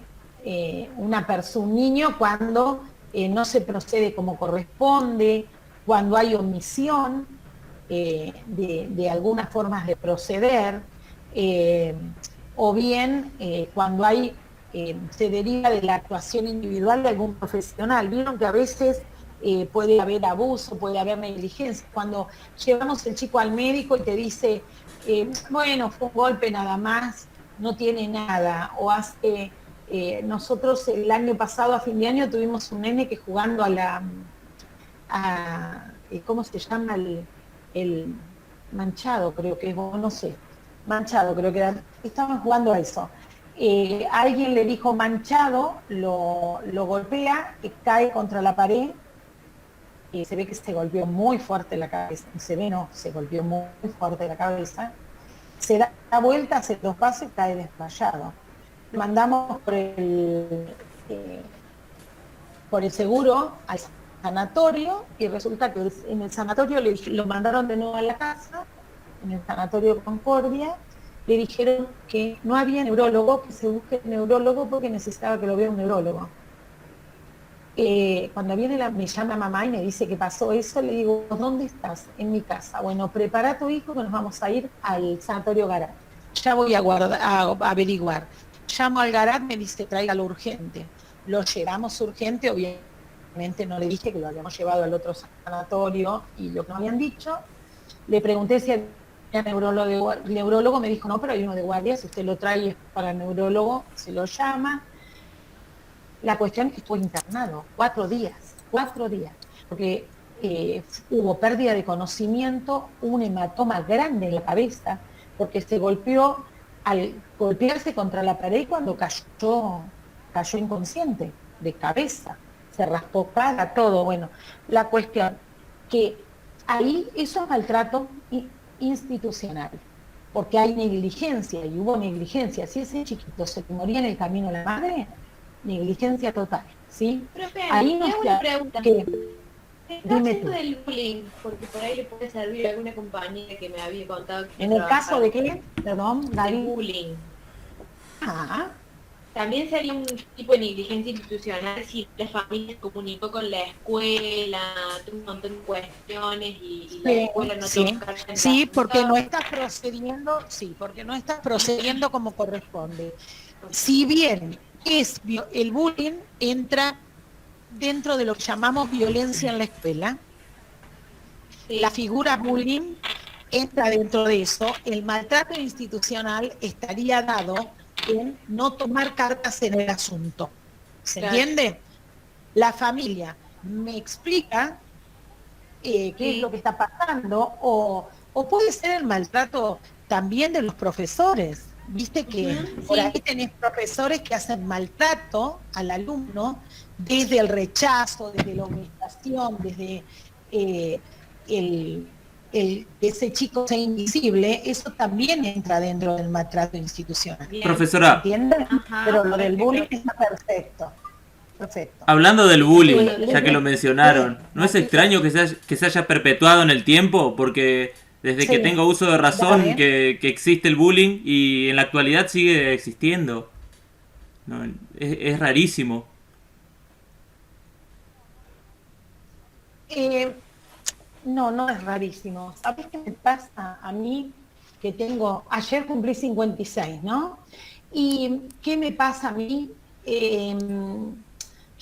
un niño cuando no se procede como corresponde, cuando hay omisión de algunas formas de proceder, o bien cuando se deriva de la actuación individual de algún profesional. Vieron que a veces puede haber abuso, puede haber negligencia. Cuando llevamos el chico al médico y te dice, bueno, fue un golpe nada más, no tiene nada, o nosotros el año pasado, a fin de año, tuvimos un nene que jugando ¿cómo se llama? El manchado, creo que es, no sé, manchado, creo que era, estaban jugando a eso. Alguien le dijo manchado, lo golpea, cae contra la pared, se ve que se golpeó muy fuerte la cabeza, se golpeó muy fuerte la cabeza, se da vuelta, hace 2 pasos y cae desmayado. Lo mandamos por el seguro al sanatorio, y resulta que en el sanatorio lo mandaron de nuevo a la casa, en el sanatorio Concordia, le dijeron que no había neurólogo, que se busque neurólogo porque necesitaba que lo vea un neurólogo. Cuando me llama mamá y me dice que pasó eso, le digo, ¿dónde estás? En mi casa. Bueno, prepara a tu hijo que nos vamos a ir al sanatorio Garat. Ya voy a averiguar. Llamo al Garat, me dice, tráigalo urgente. Lo llevamos urgente, obviamente no le dije que lo habíamos llevado al otro sanatorio y lo que nos habían dicho. Le pregunté si había neurólogo, me dijo, no, pero hay uno de guardia, si usted lo trae para el neurólogo, se lo llama. La cuestión es que estuvo internado 4 días, porque hubo pérdida de conocimiento, un hematoma grande en la cabeza, porque se golpeó al golpearse contra la pared cuando cayó inconsciente, de cabeza, se raspó cara, todo. Bueno, la cuestión que ahí eso es maltrato institucional, porque hay negligencia, y hubo negligencia. Si ese chiquito se moría en el camino a la madre, negligencia total, ¿sí? Profe, ahí nos una pregunta. ¿Qué? En el Dime caso tú. del bullying, porque por ahí le puede servir a alguna compañera que me había contado que En el caso de qué, perdón, del Gaby. bullying, Ah, también sería un tipo de negligencia institucional si la familia se comunicó con la escuela, tuvo un montón de cuestiones y la escuela no tuvo carta en sí, la- porque no estás procediendo como corresponde. Si bien el bullying entra dentro de lo que llamamos violencia en la escuela, Sí. la figura bullying entra dentro de eso, el maltrato institucional estaría dado en no tomar cartas en el asunto. ¿Se Claro. entiende? La familia me explica qué es lo que está pasando, o puede ser el maltrato también de los profesores. Viste que por sí. ahí tenés profesores que hacen maltrato al alumno desde el rechazo, desde la humillación, desde que ese chico sea invisible. Eso también entra dentro del maltrato institucional. Bien. Profesora, ¿Entiendes? Ajá, Pero lo del perfecto. bullying está perfecto. Perfecto. hablando del bullying, Sí, ya que lo mencionaron, ¿no es extraño que se haya perpetuado en el tiempo? Porque desde que Sí. tengo uso de razón Dale. que existe el bullying y en la actualidad sigue existiendo. No, es rarísimo. No es rarísimo. ¿Sabes qué me pasa a mí? Que ayer cumplí 56, ¿no? ¿Y qué me pasa a mí?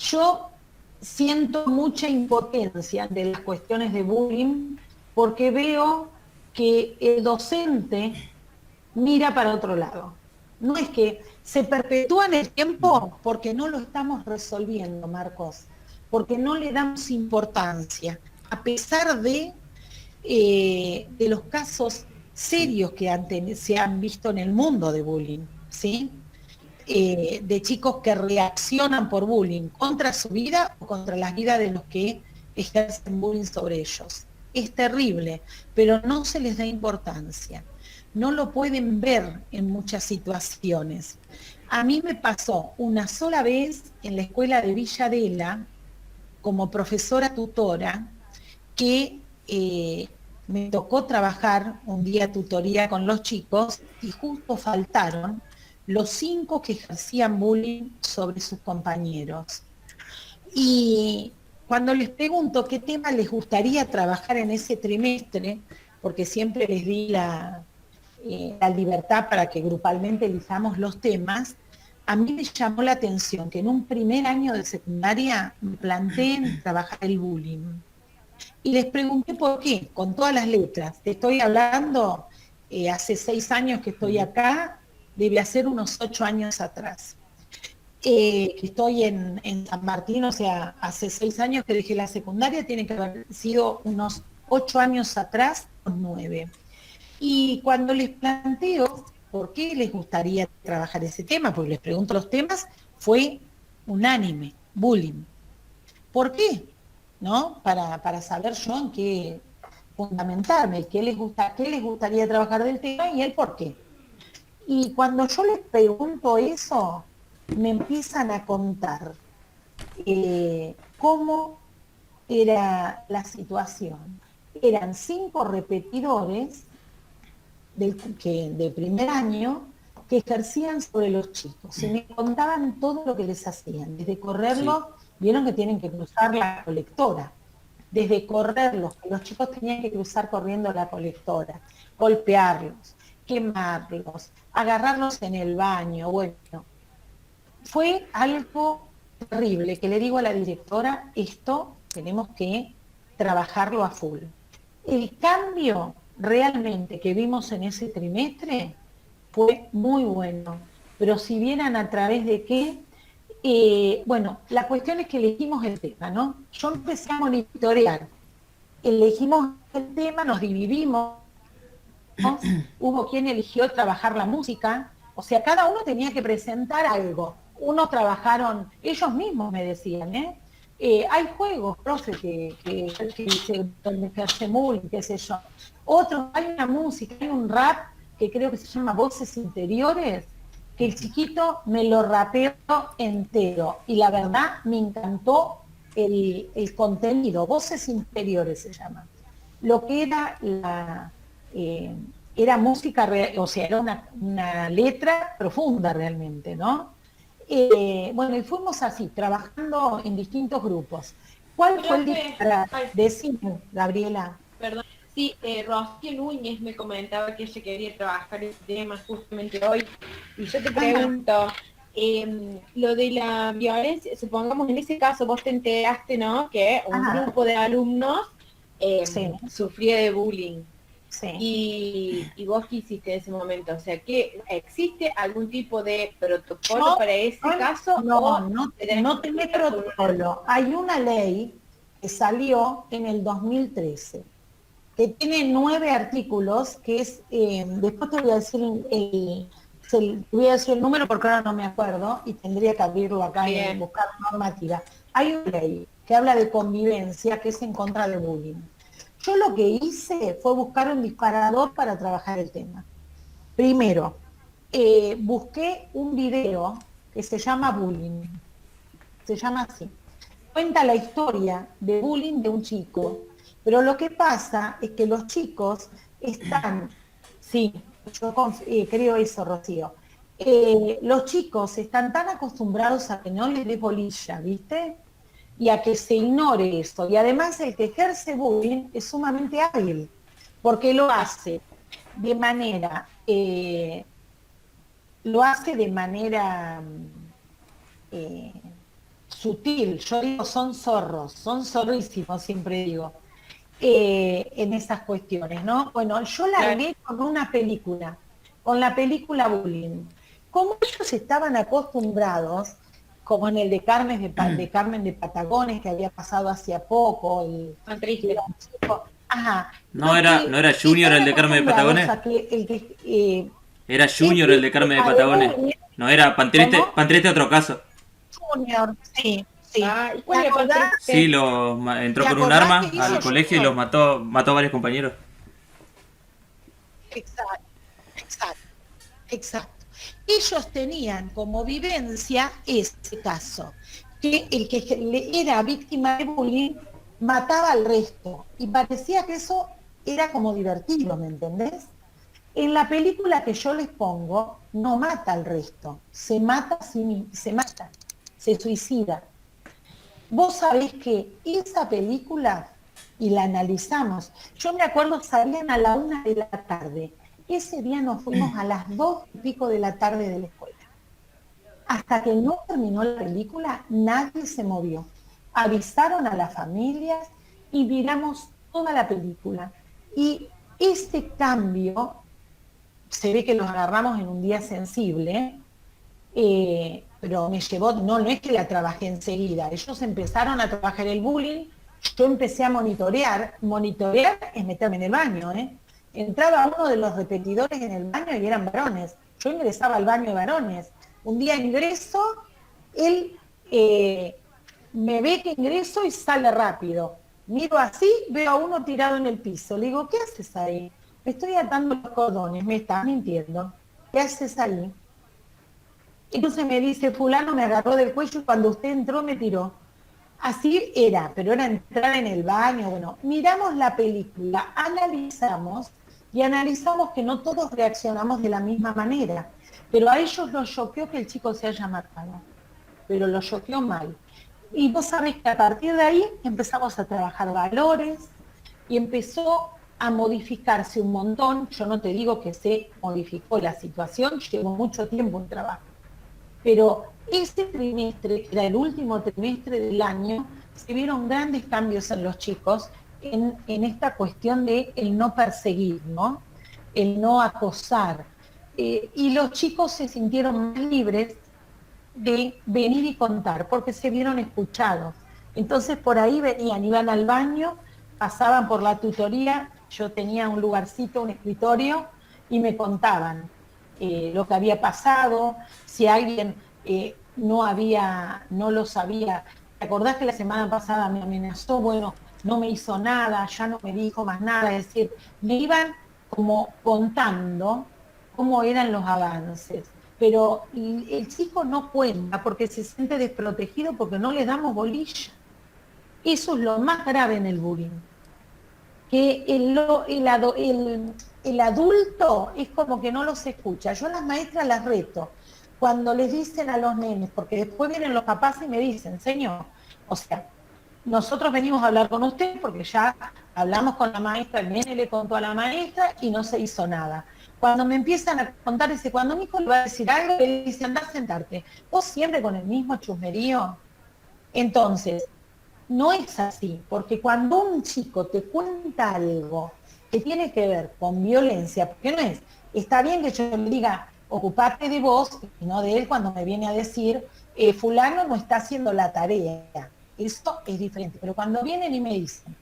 Yo siento mucha impotencia de las cuestiones de bullying porque veo que el docente mira para otro lado. No es que se perpetúa en el tiempo porque no lo estamos resolviendo, Marcos, porque no le damos importancia, a pesar de los casos serios que se han visto en el mundo de bullying, ¿sí? De chicos que reaccionan por bullying contra su vida o contra la vida de los que ejercen bullying sobre ellos. Es terrible, pero no se les da importancia. No lo pueden ver en muchas situaciones. A mí me pasó una sola vez en la escuela de Villa Adela, como profesora tutora, que me tocó trabajar un día tutoría con los chicos y justo faltaron los 5 que ejercían bullying sobre sus compañeros. Y cuando les pregunto qué tema les gustaría trabajar en ese trimestre, porque siempre les di la libertad para que grupalmente elijamos los temas, a mí me llamó la atención que en un primer año de secundaria me planteé en trabajar el bullying. Y les pregunté por qué, con todas las letras. Te estoy hablando, hace 6 años que estoy acá, debe ser unos 8 años atrás. Que estoy en San Martín, o sea, hace 6 años que dejé la secundaria, tiene que haber sido unos 8 años atrás o 9. Y cuando les planteo por qué les gustaría trabajar ese tema, porque les pregunto los temas, fue unánime, bullying. ¿Por qué? ¿No? Para saber yo en qué fundamentarme, qué les gustaría trabajar del tema y el por qué. Y cuando yo les pregunto eso, me empiezan a contar cómo era la situación. Eran 5 repetidores de primer año que ejercían sobre los chicos. Y me contaban todo lo que les hacían, desde correrlos, vieron que tienen que cruzar la colectora, desde correrlos, que los chicos tenían que cruzar corriendo la colectora, golpearlos, quemarlos, agarrarlos en el baño, bueno. Fue algo terrible, que le digo a la directora, esto tenemos que trabajarlo a full. El cambio realmente que vimos en ese trimestre fue muy bueno, pero si vieran a través de qué, bueno, la cuestión es que elegimos el tema, ¿no? Yo empecé a monitorear, elegimos el tema, nos dividimos, ¿no? Hubo quien eligió trabajar la música, o sea, cada uno tenía que presentar algo. Unos trabajaron, ellos mismos me decían, hay juegos, profe, donde hace muy, qué sé yo. Otros, hay una música, hay un rap que creo que se llama Voces Interiores, que el chiquito me lo rapeó entero. Y la verdad me encantó el contenido, Voces Interiores se llama. Lo que era era música, o sea, era una letra profunda realmente, ¿no? Bueno, y fuimos así, trabajando en distintos grupos. ¿Cuál fue el día para decir, Gabriela? Perdón. Sí, Rocío Núñez me comentaba que ella quería trabajar el tema justamente hoy. Y yo te pregunto, lo de la violencia, supongamos en ese caso vos te enteraste, ¿no? Que un grupo de alumnos sufría de bullying. Sí. Y vos qué hiciste en ese momento, o sea, ¿que existe algún tipo de protocolo para ese caso? No tiene protocolo. Hay una ley que salió en el 2013, que tiene 9 artículos, que es, después te voy a decir el número porque ahora no me acuerdo y tendría que abrirlo acá y buscar normativa. Hay una ley que habla de convivencia, que es en contra del bullying. Yo lo que hice fue buscar un disparador para trabajar el tema. Primero, busqué un video que se llama Bullying. Se llama así. Cuenta la historia de bullying de un chico. Pero lo que pasa es que los chicos están... Sí, yo creo eso, Rocío. Los chicos están tan acostumbrados a que no les dé bolilla, ¿viste? Y a que se ignore eso. Y además el que ejerce bullying es sumamente hábil, porque lo hace de manera sutil. Yo digo, son zorros, son zorrísimos, siempre digo, en esas cuestiones, ¿no? Bueno, yo largué con una película, con la película Bullying. como ellos estaban acostumbrados, como en el de Carmen de Patagones, que había pasado hacía poco, Tan triste. ajá. ¿No era Junior el de Carmen de Patagones? Era Junior el de Carmen de Patagones. No era Pan Triste otro caso. Junior, sí, sí. ¿Y cuál era Pan Triste? Sí, entró con un arma al colegio y los mató a varios compañeros. Exacto, exacto, exacto. Ellos tenían como vivencia ese caso, que el que era víctima de bullying mataba al resto, y parecía que eso era como divertido, ¿me entendés? En la película que yo les pongo, no mata al resto, se mata, se suicida. Vos sabés que esa película, y la analizamos, yo me acuerdo salían a la 1 de la tarde, ese día nos fuimos a las 2:00 de la tarde de la escuela. Hasta que no terminó la película, nadie se movió. Avisaron a las familias y miramos toda la película. Y este cambio, se ve que los agarramos en un día sensible, pero me llevó, no es que la trabajé enseguida, ellos empezaron a trabajar el bullying, yo empecé a monitorear es meterme en el baño, entraba uno de los repetidores en el baño y eran varones, yo ingresaba al baño de varones, un día ingreso, él me ve que ingreso y sale rápido, miro así, veo a uno tirado en el piso, le digo, ¿qué haces ahí? Me estoy atando los cordones, me estás mintiendo, ¿qué haces ahí? Entonces me dice, fulano me agarró del cuello y cuando usted entró me tiró. Así era, pero era entrar en el baño, bueno, miramos la película, analizamos que no todos reaccionamos de la misma manera, pero a ellos los choqueó que el chico se haya matado, pero los choqueó mal. Y vos sabés que a partir de ahí empezamos a trabajar valores y empezó a modificarse un montón. Yo no te digo que se modificó la situación, llevó mucho tiempo un trabajo. Pero ese trimestre, que era el último trimestre del año, se vieron grandes cambios en los chicos en esta cuestión de el no perseguir, ¿no? El no acosar. Y los chicos se sintieron más libres de venir y contar, porque se vieron escuchados. Entonces por ahí venían, iban al baño, pasaban por la tutoría, yo tenía un lugarcito, un escritorio, y me contaban lo que había pasado, si alguien no lo sabía. ¿Te acordás que la semana pasada me amenazó? Bueno, no me hizo nada, ya no me dijo más nada, es decir, me iban como contando cómo eran los avances. Pero el chico no cuenta porque se siente desprotegido porque no le damos bolilla. Eso es lo más grave en el bullying. Que el adulto es como que no los escucha. Yo a las maestras las reto. Cuando les dicen a los nenes, porque después vienen los papás y me dicen, señor, o sea, nosotros venimos a hablar con usted porque ya hablamos con la maestra, el nene le contó a la maestra y no se hizo nada. Cuando me empiezan a contar, cuando mi hijo le va a decir algo, le dice, anda a sentarte. Vos siempre con el mismo chusmerío. Entonces, no es así, porque cuando un chico te cuenta algo que tiene que ver con violencia, porque no es, está bien que yo le diga, ocupate de vos, y no de él cuando me viene a decir, fulano no está haciendo la tarea. Eso es diferente, pero cuando vienen y me dicen,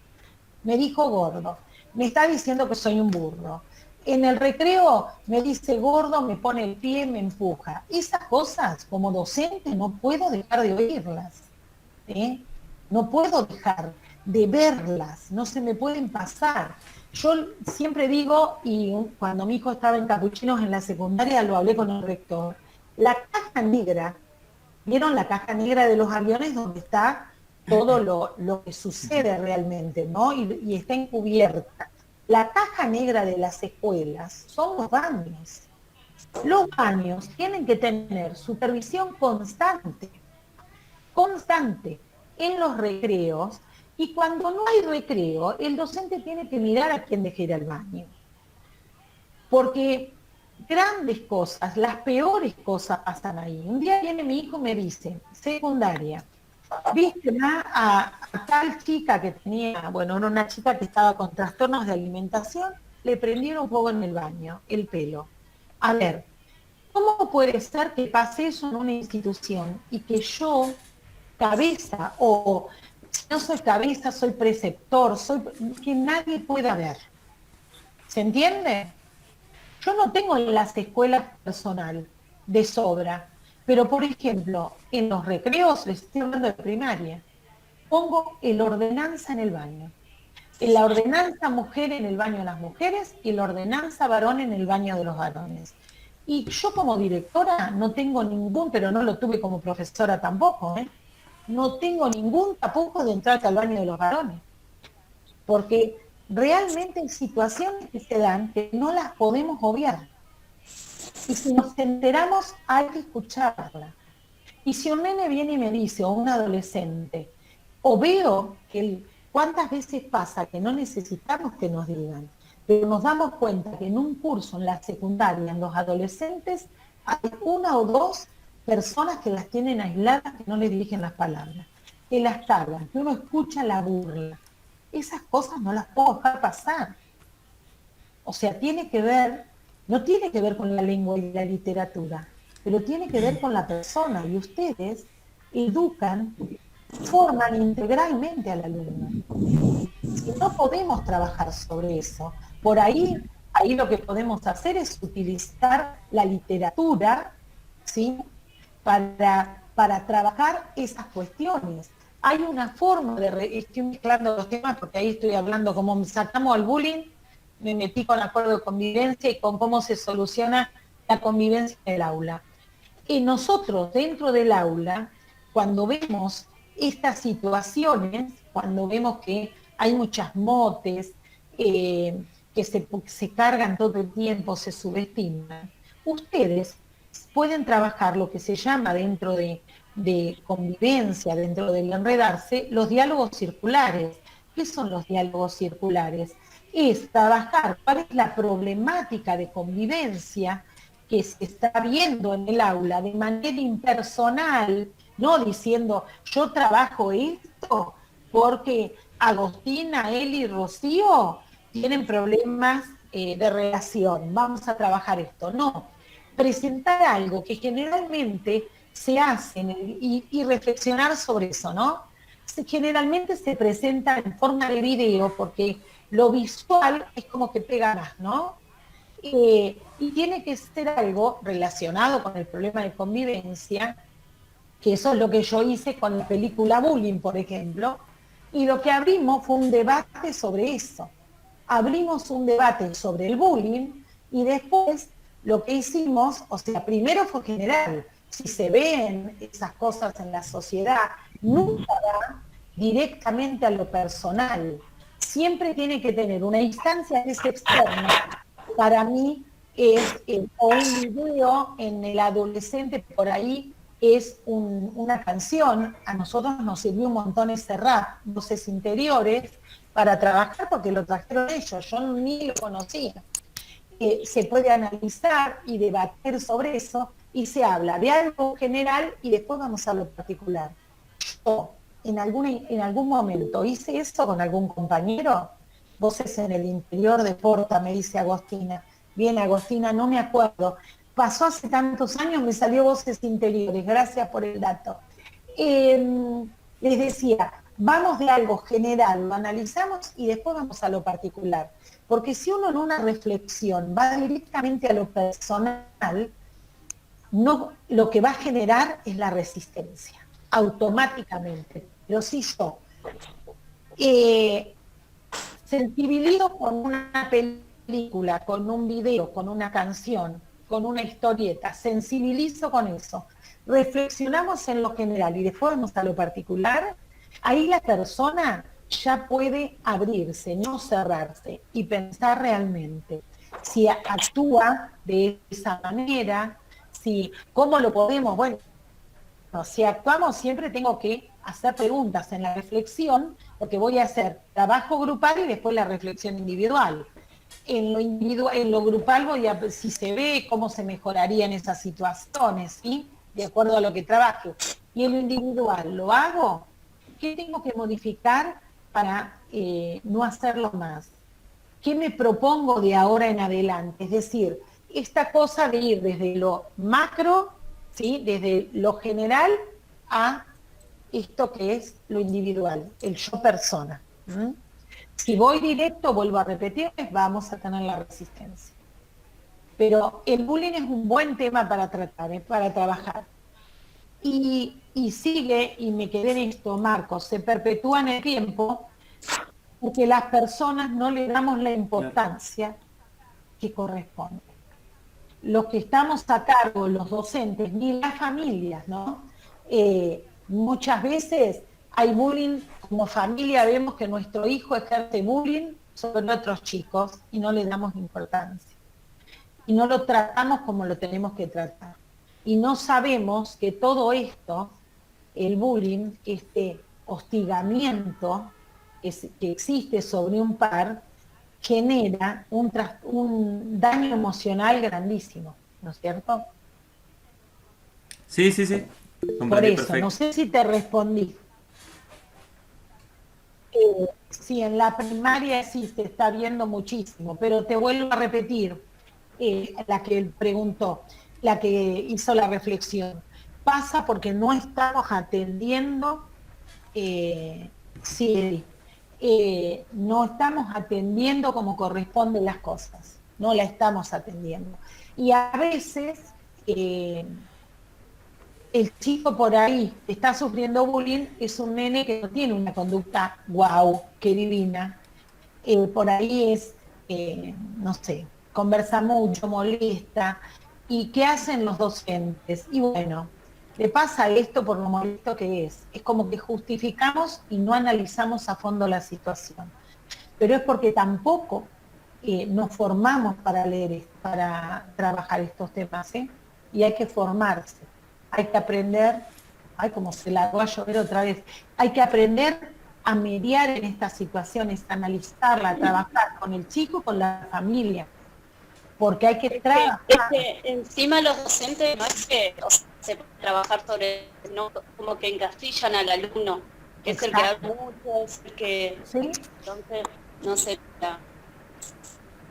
me dijo gordo, me está diciendo que soy un burro, en el recreo me dice gordo, me pone el pie, me empuja. Esas cosas, como docente, no puedo dejar de oírlas. No puedo dejar de verlas, no se me pueden pasar. Yo siempre digo, y cuando mi hijo estaba en Capuchinos en la secundaria, lo hablé con el rector, la caja negra, ¿vieron la caja negra de los aviones donde está todo lo que sucede realmente, ¿no? Y está encubierta. La caja negra de las escuelas son los baños. Los baños tienen que tener supervisión constante en los recreos, y cuando no hay recreo, el docente tiene que mirar a quién deje ir al baño. Porque grandes cosas, las peores cosas pasan ahí. Un día viene mi hijo y me dice, secundaria, viste a tal chica que tenía, bueno, era una chica que estaba con trastornos de alimentación, le prendieron fuego en el baño, el pelo. A ver, ¿Cómo puede ser que pase eso en una institución y que yo, cabeza, o si no soy cabeza, soy preceptor, que nadie pueda ver? ¿Se entiende? Yo no tengo en las escuelas personal de sobra, pero por ejemplo, en los recreos, les estoy hablando de primaria, pongo el ordenanza en el baño. La ordenanza mujer en el baño de las mujeres y la ordenanza varón en el baño de los varones. Y yo como directora no tengo ningún, pero no lo tuve como profesora tampoco, no tengo ningún tapujo de entrar al baño de los varones. Porque realmente hay situaciones que se dan que no las podemos obviar. Y si nos enteramos, hay que escucharla. Y si un nene viene y me dice, o un adolescente, o veo que cuántas veces pasa que no necesitamos que nos digan, pero nos damos cuenta que en un curso en la secundaria, en los adolescentes, hay una o dos personas que las tienen aisladas, que no les dirigen las palabras, que las cargan, que uno escucha la burla. Esas cosas no las puedo dejar pasar. O sea, tiene que ver, no tiene que ver con la lengua y la literatura, pero tiene que ver con la persona, y ustedes educan, forman integralmente al alumno. Y no podemos trabajar sobre eso. Por ahí lo que podemos hacer es utilizar la literatura, ¿sí?, para trabajar esas cuestiones. Hay una forma estoy mezclando los temas porque ahí estoy hablando como sacamos al bullying, me metí con acuerdo de convivencia y con cómo se soluciona la convivencia en el aula. Y nosotros dentro del aula, cuando vemos estas situaciones, cuando vemos que hay muchas motes, que se cargan todo el tiempo, se subestiman, ustedes pueden trabajar lo que se llama dentro de convivencia, dentro del enredarse, los diálogos circulares. ¿Qué son los diálogos circulares? Es trabajar cuál es la problemática de convivencia que se está viendo en el aula de manera impersonal, no diciendo yo trabajo esto porque Agostina, Eli y Rocío tienen problemas de relación, vamos a trabajar esto. No, presentar algo que generalmente se hace y reflexionar sobre eso, ¿no? Generalmente se presenta en forma de video porque lo visual es como que pega más, ¿no? Y tiene que ser algo relacionado con el problema de convivencia, que eso es lo que yo hice con la película Bullying, por ejemplo, y lo que abrimos fue un debate sobre eso. Abrimos un debate sobre el bullying y después lo que hicimos, o sea, primero fue general, si se ven esas cosas en la sociedad, nunca va directamente a lo personal, siempre tiene que tener una instancia que es externa. Para mí es o un video en el adolescente, por ahí es una canción. A nosotros nos sirvió un montón ese rap, Voces Interiores, para trabajar porque lo trajeron ellos, yo ni lo conocía. Se puede analizar y debatir sobre eso y se habla de algo general y después vamos a lo particular. Yo en algún momento hice eso con algún compañero. Voces en el Interior de Porta, me dice Agostina. Bien, Agostina, no me acuerdo. Pasó hace tantos años, me salió Voces Interiores, gracias por el dato. Les decía, vamos de algo general, lo analizamos y después vamos a lo particular. Porque si uno en una reflexión va directamente a lo personal, no, lo que va a generar es la resistencia, automáticamente. Pero si yo sensibilizo con una película, con un video, con una canción, con una historieta, sensibilizo con eso, reflexionamos en lo general y después vamos a lo particular, ahí la persona ya puede abrirse, no cerrarse y pensar realmente si actúa de esa manera, cómo lo podemos, bueno, si actuamos siempre tengo que hacer preguntas en la reflexión, porque voy a hacer trabajo grupal y después la reflexión individual. En lo grupal voy a, si se ve cómo se mejorarían esas situaciones, ¿sí?, de acuerdo a lo que trabaje. Y en lo individual, ¿lo hago? ¿Qué tengo que modificar para no hacerlo más? ¿Qué me propongo de ahora en adelante? Es decir, esta cosa de ir desde lo macro, ¿sí? Desde lo general a esto que es lo individual, el yo persona. ¿Mm? Si voy directo, vuelvo a repetir, vamos a tener la resistencia. Pero el bullying es un buen tema para tratar, para trabajar. Y sigue, y me quedé en esto, Marcos, se perpetúa en el tiempo porque las personas no le damos la importancia que corresponde. Los que estamos a cargo, los docentes, ni las familias, ¿no? Muchas veces hay bullying, como familia vemos que nuestro hijo ejerce bullying sobre otros chicos y no le damos importancia. Y no lo tratamos como lo tenemos que tratar. Y no sabemos que todo esto, el bullying, este hostigamiento que existe sobre un par, genera un daño emocional grandísimo, ¿no es cierto? Sí. Por eso, perfecto. no sé si te respondí. Sí, en la primaria sí se está viendo muchísimo, pero te vuelvo a repetir, la que preguntó, la que hizo la reflexión. Pasa porque no estamos atendiendo, no estamos atendiendo como corresponden las cosas, no la estamos atendiendo. Y a veces el chico por ahí que está sufriendo bullying es un nene que no tiene una conducta guau, qué divina. Por ahí es, no sé, conversa mucho, molesta. ¿Y qué hacen los docentes? Y bueno, le pasa esto por lo molesto que es. Es como que justificamos y no analizamos a fondo la situación. Pero es porque tampoco nos formamos para leer, para trabajar estos temas, ¿eh? Y hay que formarse, hay que aprender, ay, como se largó a llover otra vez, hay que aprender a mediar en estas situaciones, a analizarla, a trabajar con el chico, con la familia, porque hay que trabajar. Es que encima los docentes no es que se puede trabajar sobre, no, como que encasillan al alumno, que es el que habla mucho, es el que, ¿sí? Entonces no se puede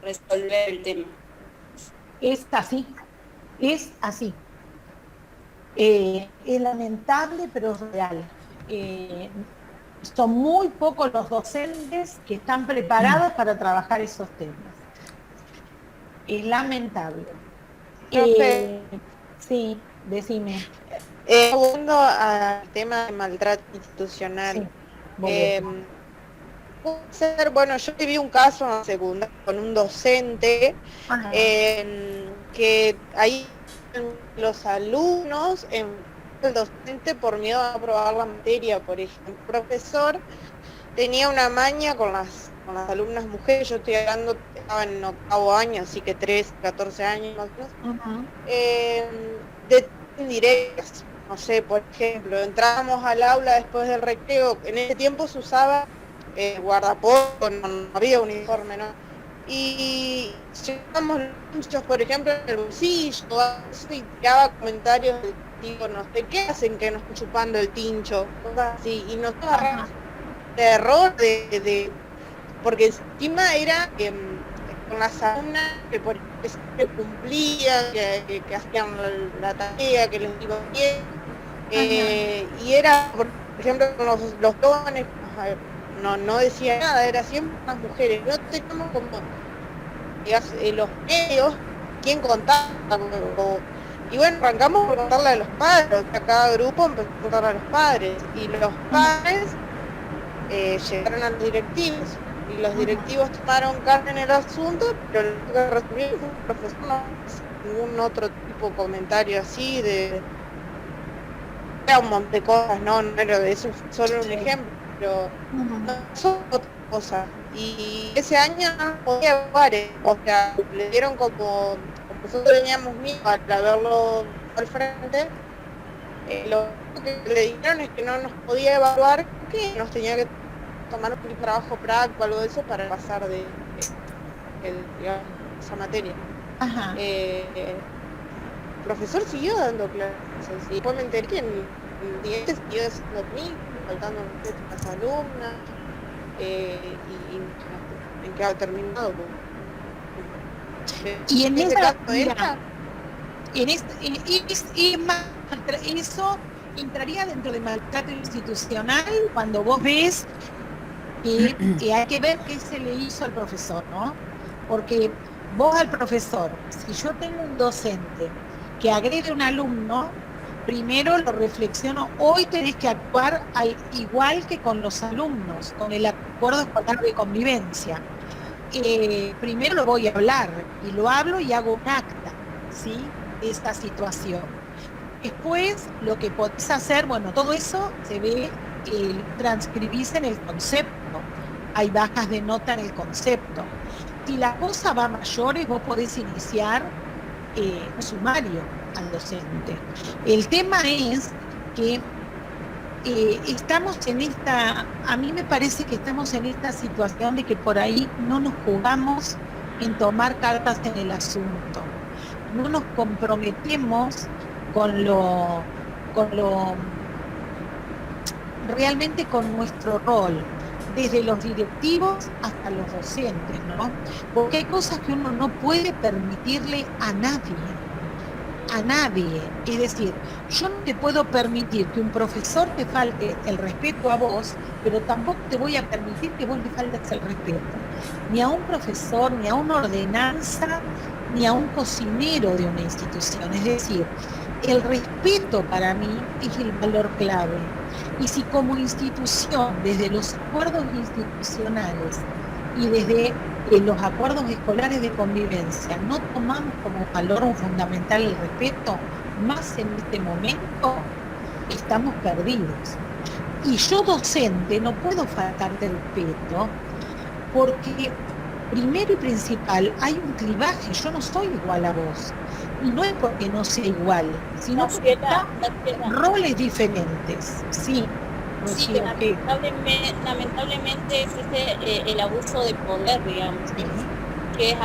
resolver el tema. Es así, es así. Es lamentable, pero es real. Son muy pocos los docentes que están preparados para trabajar esos temas. Es lamentable. Sí, decime. Volviendo al tema de maltrato institucional. Sí, puede ser, bueno, yo viví un caso en secundaria con un docente que ahí los alumnos, el docente por miedo a aprobar la materia, por ejemplo, el profesor tenía una maña con las alumnas mujeres, yo estoy hablando, estaba en 8º año, así que 13, 14 años más o menos, de indirectas, no sé, por ejemplo, entrábamos al aula después del recreo, en ese tiempo se usaba guardapolvo, no había uniforme, ¿no? Y llevábamos lunchos, por ejemplo, en el bolsillo, y tiraba comentarios del tipo, no sé, ¿qué hacen que nos están chupando el tincho? Cosas así, y nos agarramos de error, porque encima era con las alumnas que por ejemplo cumplían, que hacían la tarea, que les iba bien, y era, por ejemplo, con los jóvenes, no decía nada, era siempre las mujeres, no teníamos como los medios, quién contaba, y bueno, arrancamos por contarle a los padres, a cada grupo empezó a contarle a los padres, y los padres llegaron a los directivos, y los directivos tomaron carne en el asunto, pero lo que recibió fue un profesor, no hizo ningún otro tipo de comentario así, era un montón de cosas, no era de eso, solo un ejemplo, pero no son otra cosa. Y ese año no podía jugar, o sea, le dieron como nosotros teníamos miedo al verlo al frente, lo que le dijeron es que no nos podía evaluar, que nos tenía que tomar un trabajo práctico, algo de eso, para pasar de esa materia. El profesor siguió dando clases y después me enteré que en 10 siguió haciendo mil, faltando las alumnas, y en que ha terminado. Y en ese esa, caso entra. Es más, eso entraría dentro de maltrato institucional cuando vos ves que hay que ver qué se le hizo al profesor, ¿no? Porque vos al profesor, si yo tengo un docente que agrede a un alumno, primero lo reflexiono, hoy tenés que actuar igual que con los alumnos, con el acuerdo escolar de convivencia. Primero lo voy a hablar, y lo hablo y hago un acta, ¿sí?, de esta situación. Después, lo que podés hacer, bueno, todo eso se ve, transcribirse en el concepto. Hay bajas de nota en el concepto. Si la cosa va a mayores, vos podés iniciar un sumario al docente. El tema es que estamos en esta, a mí me parece que estamos en esta situación de que por ahí no nos jugamos en tomar cartas en el asunto. No nos comprometemos realmente con nuestro rol, desde los directivos hasta los docentes, ¿no? Porque hay cosas que uno no puede permitirle a nadie. Es decir, yo no te puedo permitir que un profesor te falte el respeto a vos, pero tampoco te voy a permitir que vos le faltes el respeto, ni a un profesor, ni a una ordenanza, ni a un cocinero de una institución. Es decir, el respeto para mí es el valor clave. Y si como institución, desde los acuerdos institucionales y desde los acuerdos escolares de convivencia, no tomamos como valor fundamental el respeto, más en este momento, estamos perdidos. Y yo, docente, no puedo faltarte respeto porque, primero y principal, hay un clivaje. Yo no soy igual a vos. Y no es porque no sea igual, sino porque están roles diferentes. Sí, sí, que lamentablemente es el abuso de poder, digamos. Sí. Que es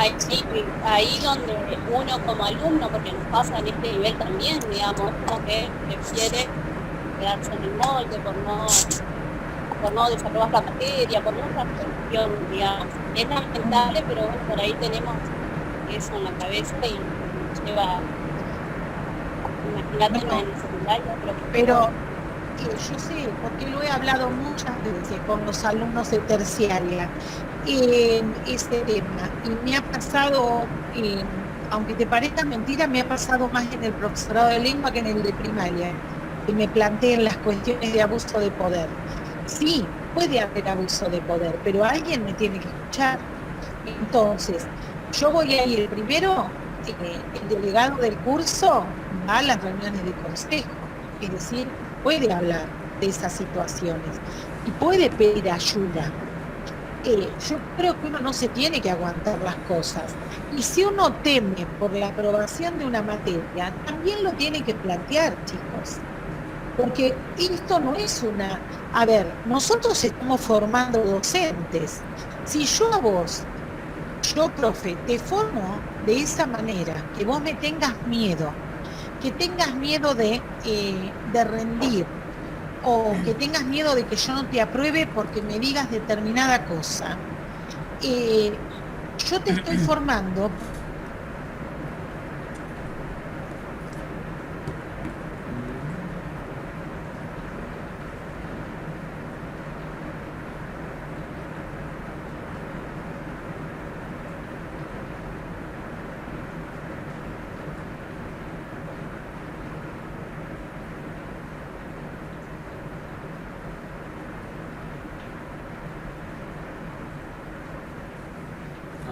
ahí donde uno como alumno, porque nos pasa en este nivel también, digamos, como que prefiere quedarse en el molde por no desaprobar la materia, por mucha cuestión, digamos. Es lamentable, pero bueno, por ahí tenemos eso en la cabeza y nos lleva, imagínate, no, en el secundario, pero yo sé, porque lo he hablado muchas veces con los alumnos de terciaria, este tema, y me ha pasado, aunque te parezca mentira, me ha pasado más en el profesorado de lengua que en el de primaria, que me planteen las cuestiones de abuso de poder. Sí, puede haber abuso de poder, pero alguien me tiene que escuchar. Entonces, yo voy a ir primero, el delegado del curso va a las reuniones de consejo, es decir, puede hablar de esas situaciones y puede pedir ayuda. Yo creo que uno no se tiene que aguantar las cosas. Y si uno teme por la aprobación de una materia, también lo tiene que plantear, chicos. Porque esto no es una... A ver, nosotros estamos formando docentes. Si yo a vos, yo, profe, te formo de esa manera, que vos me tengas miedo, que tengas miedo de rendir, o que tengas miedo de que yo no te apruebe porque me digas determinada cosa. Yo te estoy formando.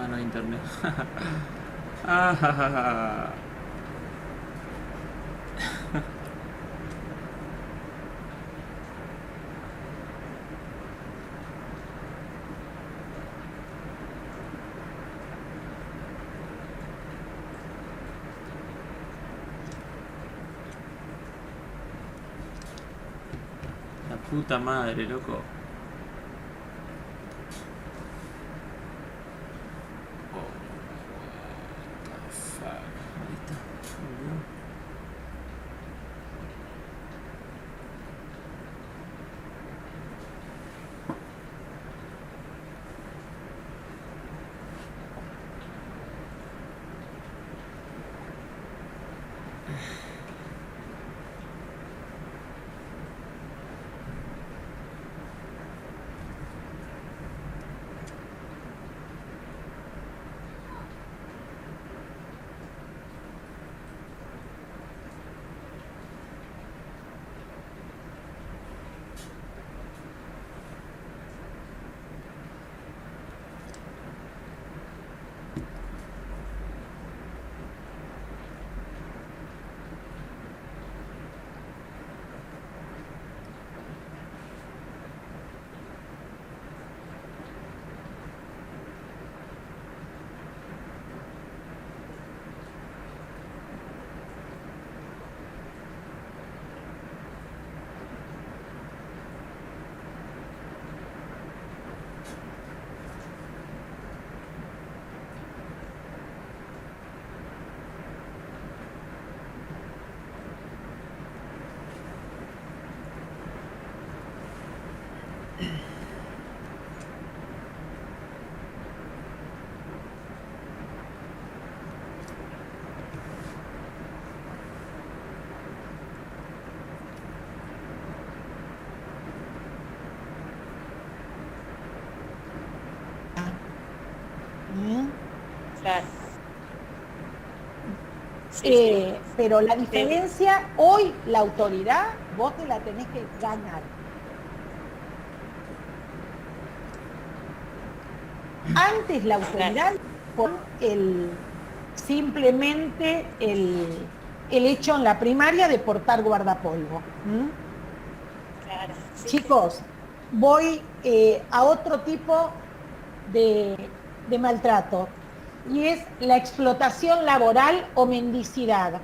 No hay internet. La puta madre, loco. Claro. Sí. Pero la diferencia, hoy la autoridad, vos te la tenés que ganar. Antes la autoridad, por simplemente el hecho en la primaria de portar guardapolvo. Claro, sí. Chicos, voy a otro tipo de maltrato, y es la explotación laboral o mendicidad.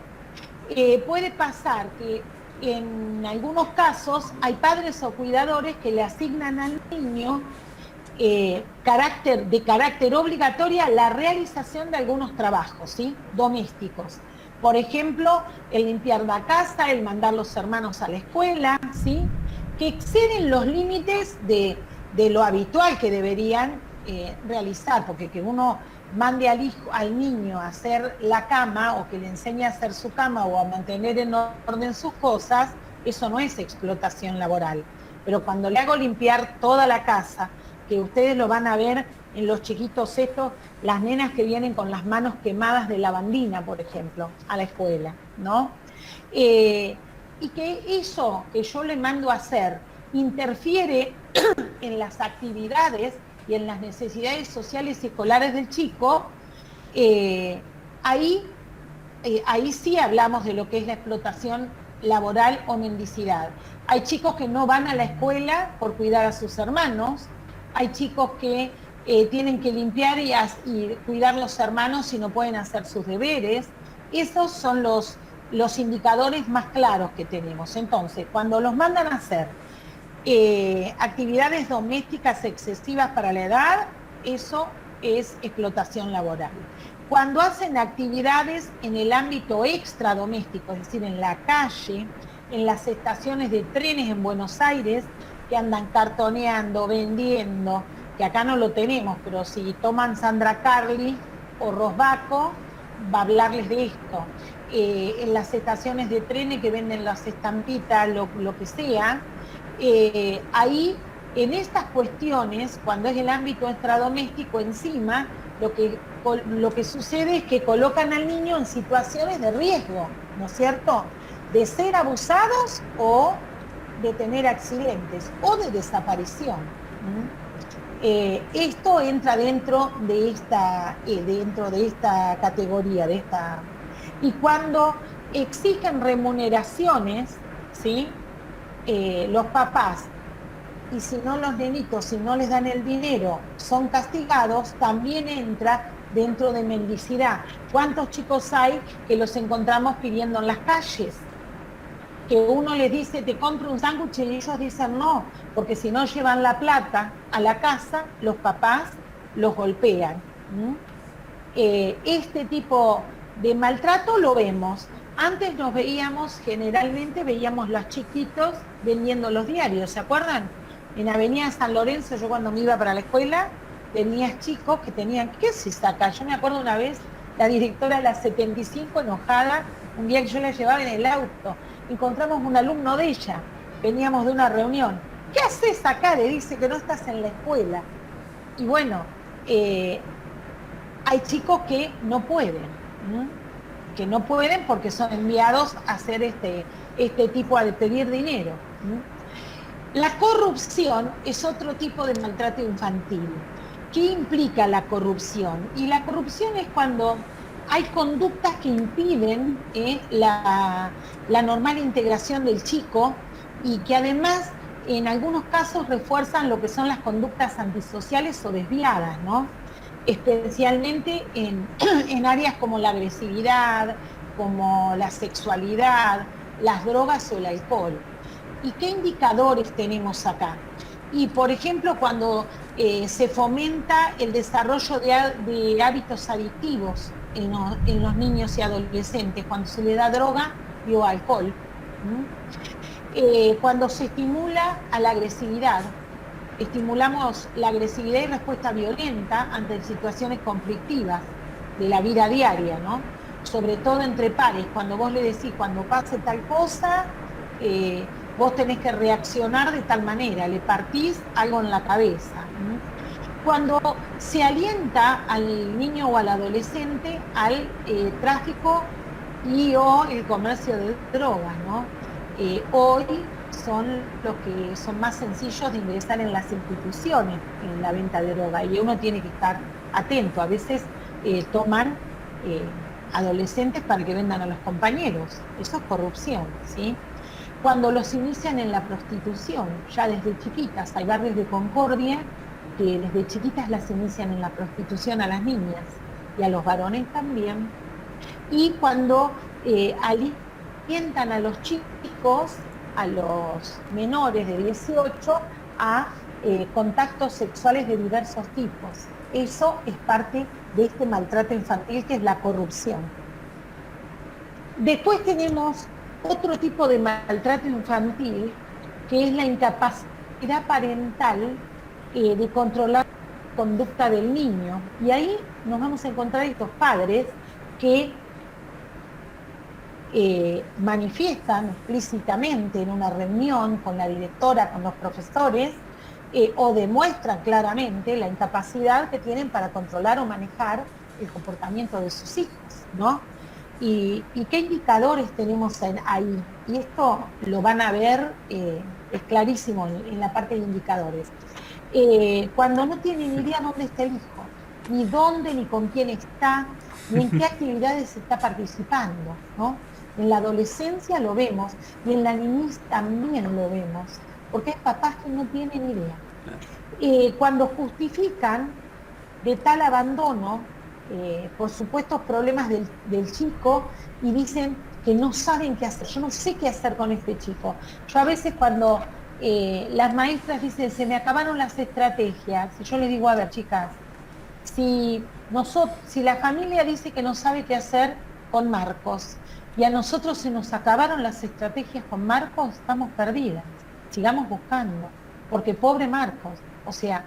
Puede pasar que en algunos casos hay padres o cuidadores que le asignan al niño de carácter obligatoria la realización de algunos trabajos, ¿sí?, domésticos. Por ejemplo, el limpiar la casa, el mandar los hermanos a la escuela, ¿sí?, que exceden los límites de lo habitual que deberían realizar, porque que uno mande al niño a hacer la cama, o que le enseñe a hacer su cama o a mantener en orden sus cosas, eso no es explotación laboral. Pero cuando le hago limpiar toda la casa, que ustedes lo van a ver en los chiquitos estos, las nenas que vienen con las manos quemadas de lavandina, por ejemplo, a la escuela, ¿no? Y que eso que yo le mando a hacer interfiere en las actividades y en las necesidades sociales y escolares del chico, ahí sí hablamos de lo que es la explotación laboral o mendicidad. Hay chicos que no van a la escuela por cuidar a sus hermanos, hay chicos que tienen que limpiar y cuidar los hermanos y no pueden hacer sus deberes. Esos son los indicadores más claros que tenemos. Entonces, cuando los mandan a hacer actividades domésticas excesivas para la edad, eso es explotación laboral. Cuando hacen actividades en el ámbito extradoméstico, es decir, en la calle, en las estaciones de trenes en Buenos Aires, que andan cartoneando, vendiendo, que acá no lo tenemos, pero si toman Sandra Carli o Rosbaco, va a hablarles de esto. En las estaciones de trenes que venden las estampitas, lo que sea, ahí, en estas cuestiones, cuando es el ámbito extradoméstico, encima, lo que sucede es que colocan al niño en situaciones de riesgo, ¿no es cierto?, de ser abusados o de tener accidentes o de desaparición. Esto entra dentro de esta categoría, y cuando exigen remuneraciones, ¿sí?, los papás, y si no los nenitos, si no les dan el dinero, son castigados, también entra dentro de mendicidad. ¿Cuántos chicos hay que los encontramos pidiendo en las calles? Que uno les dice, te compro un sándwich, y ellos dicen no, porque si no llevan la plata a la casa, los papás los golpean. Este tipo de maltrato lo vemos. Antes generalmente veíamos los chiquitos vendiendo los diarios, ¿se acuerdan? En Avenida San Lorenzo, yo cuando me iba para la escuela, tenías chicos que tenían, ¿qué haces acá? Yo me acuerdo una vez, la directora de la 75 enojada, un día que yo la llevaba en el auto, encontramos un alumno de ella, veníamos de una reunión. ¿Qué haces acá? Le dice, que no estás en la escuela. Y bueno, hay chicos que no pueden, porque son enviados a hacer este tipo de pedir dinero. La corrupción es otro tipo de maltrato infantil. ¿Qué implica la corrupción? Y la corrupción es cuando hay conductas que impiden la normal integración del chico, y que además en algunos casos refuerzan lo que son las conductas antisociales o desviadas, ¿no? Especialmente en áreas como la agresividad, como la sexualidad, las drogas o el alcohol. ¿Y qué indicadores tenemos acá? Y por ejemplo, cuando se fomenta el desarrollo de hábitos adictivos en los niños y adolescentes, cuando se le da droga o alcohol, cuando se estimula a la agresividad, estimulamos la agresividad y respuesta violenta ante situaciones conflictivas de la vida diaria, ¿no? Sobre todo entre pares, cuando vos le decís, cuando pase tal cosa, vos tenés que reaccionar de tal manera, le partís algo en la cabeza. cuando se alienta al niño o al adolescente al tráfico y o el comercio de drogas, ¿no? Hoy son los que son más sencillos de ingresar en las instituciones en la venta de droga y uno tiene que estar atento. A veces toman adolescentes para que vendan a los compañeros. Eso es corrupción, ¿sí? Cuando los inician en la prostitución, ya desde chiquitas, hay barrios de Concordia que desde chiquitas las inician en la prostitución a las niñas y a los varones también. Y cuando alientan a los chicos, a los menores de 18, a contactos sexuales de diversos tipos. Eso es parte de este maltrato infantil, que es la corrupción. Después tenemos otro tipo de maltrato infantil, que es la incapacidad parental de controlar la conducta del niño. Y ahí nos vamos a encontrar estos padres que manifiestan explícitamente en una reunión con la directora, con los profesores, o demuestran claramente la incapacidad que tienen para controlar o manejar el comportamiento de sus hijos, ¿no? ¿Y qué indicadores tenemos ahí? Y esto lo van a ver, es clarísimo en la parte de indicadores. Cuando no tienen ni idea dónde está el hijo, ni dónde, ni con quién está, ni en qué actividades está participando, ¿no? En la adolescencia lo vemos, y en la niñez también lo vemos, porque hay papás que no tienen idea. Cuando justifican de tal abandono, por supuestos problemas del chico, y dicen que no saben qué hacer. Yo no sé qué hacer con este chico. Yo a veces cuando las maestras dicen, se me acabaron las estrategias, y yo les digo, a ver, chicas, si la familia dice que no sabe qué hacer con Marcos, y a nosotros se nos acabaron las estrategias con Marcos, estamos perdidas. Sigamos buscando, porque pobre Marcos, o sea,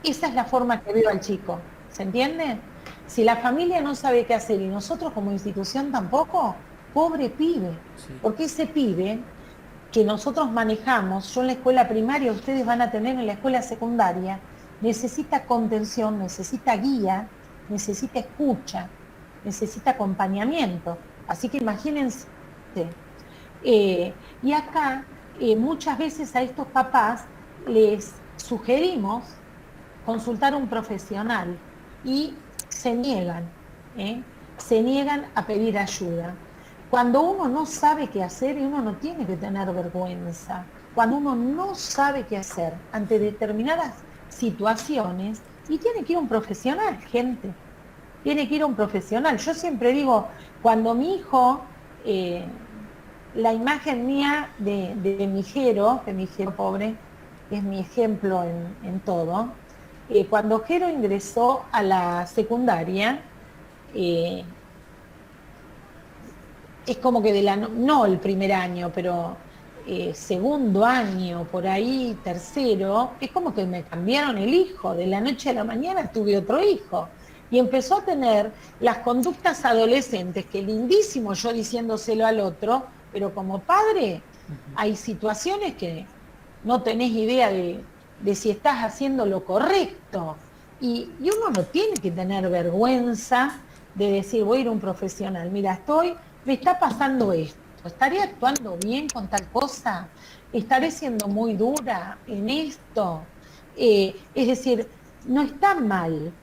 esa es la forma que veo al chico, ¿se entiende? Si la familia no sabe qué hacer y nosotros como institución tampoco, pobre pibe, sí. Porque ese pibe que nosotros manejamos, yo en la escuela primaria, ustedes van a tener en la escuela secundaria, necesita contención, necesita guía, necesita escucha, necesita acompañamiento. Así que imagínense. Y acá muchas veces a estos papás les sugerimos consultar a un profesional y se niegan a pedir ayuda. Cuando uno no sabe qué hacer, y uno no tiene que tener vergüenza, cuando uno no sabe qué hacer ante determinadas situaciones, y tiene que ir a un profesional, gente, tiene que ir a un profesional. Yo siempre digo, cuando mi hijo, la imagen mía de mi Jero, que mi Jero pobre es mi ejemplo en todo, cuando Jero ingresó a la secundaria, es como que no el primer año, pero segundo año, por ahí, tercero, es como que me cambiaron el hijo. De la noche a la mañana tuve otro hijo. Y empezó a tener las conductas adolescentes, que lindísimo yo diciéndoselo al otro, pero como padre hay situaciones que no tenés idea de si estás haciendo lo correcto. Y uno no tiene que tener vergüenza de decir, voy a ir a un profesional. Mira, me está pasando esto. ¿Estaré actuando bien con tal cosa? ¿Estaré siendo muy dura en esto? Es decir, no está mal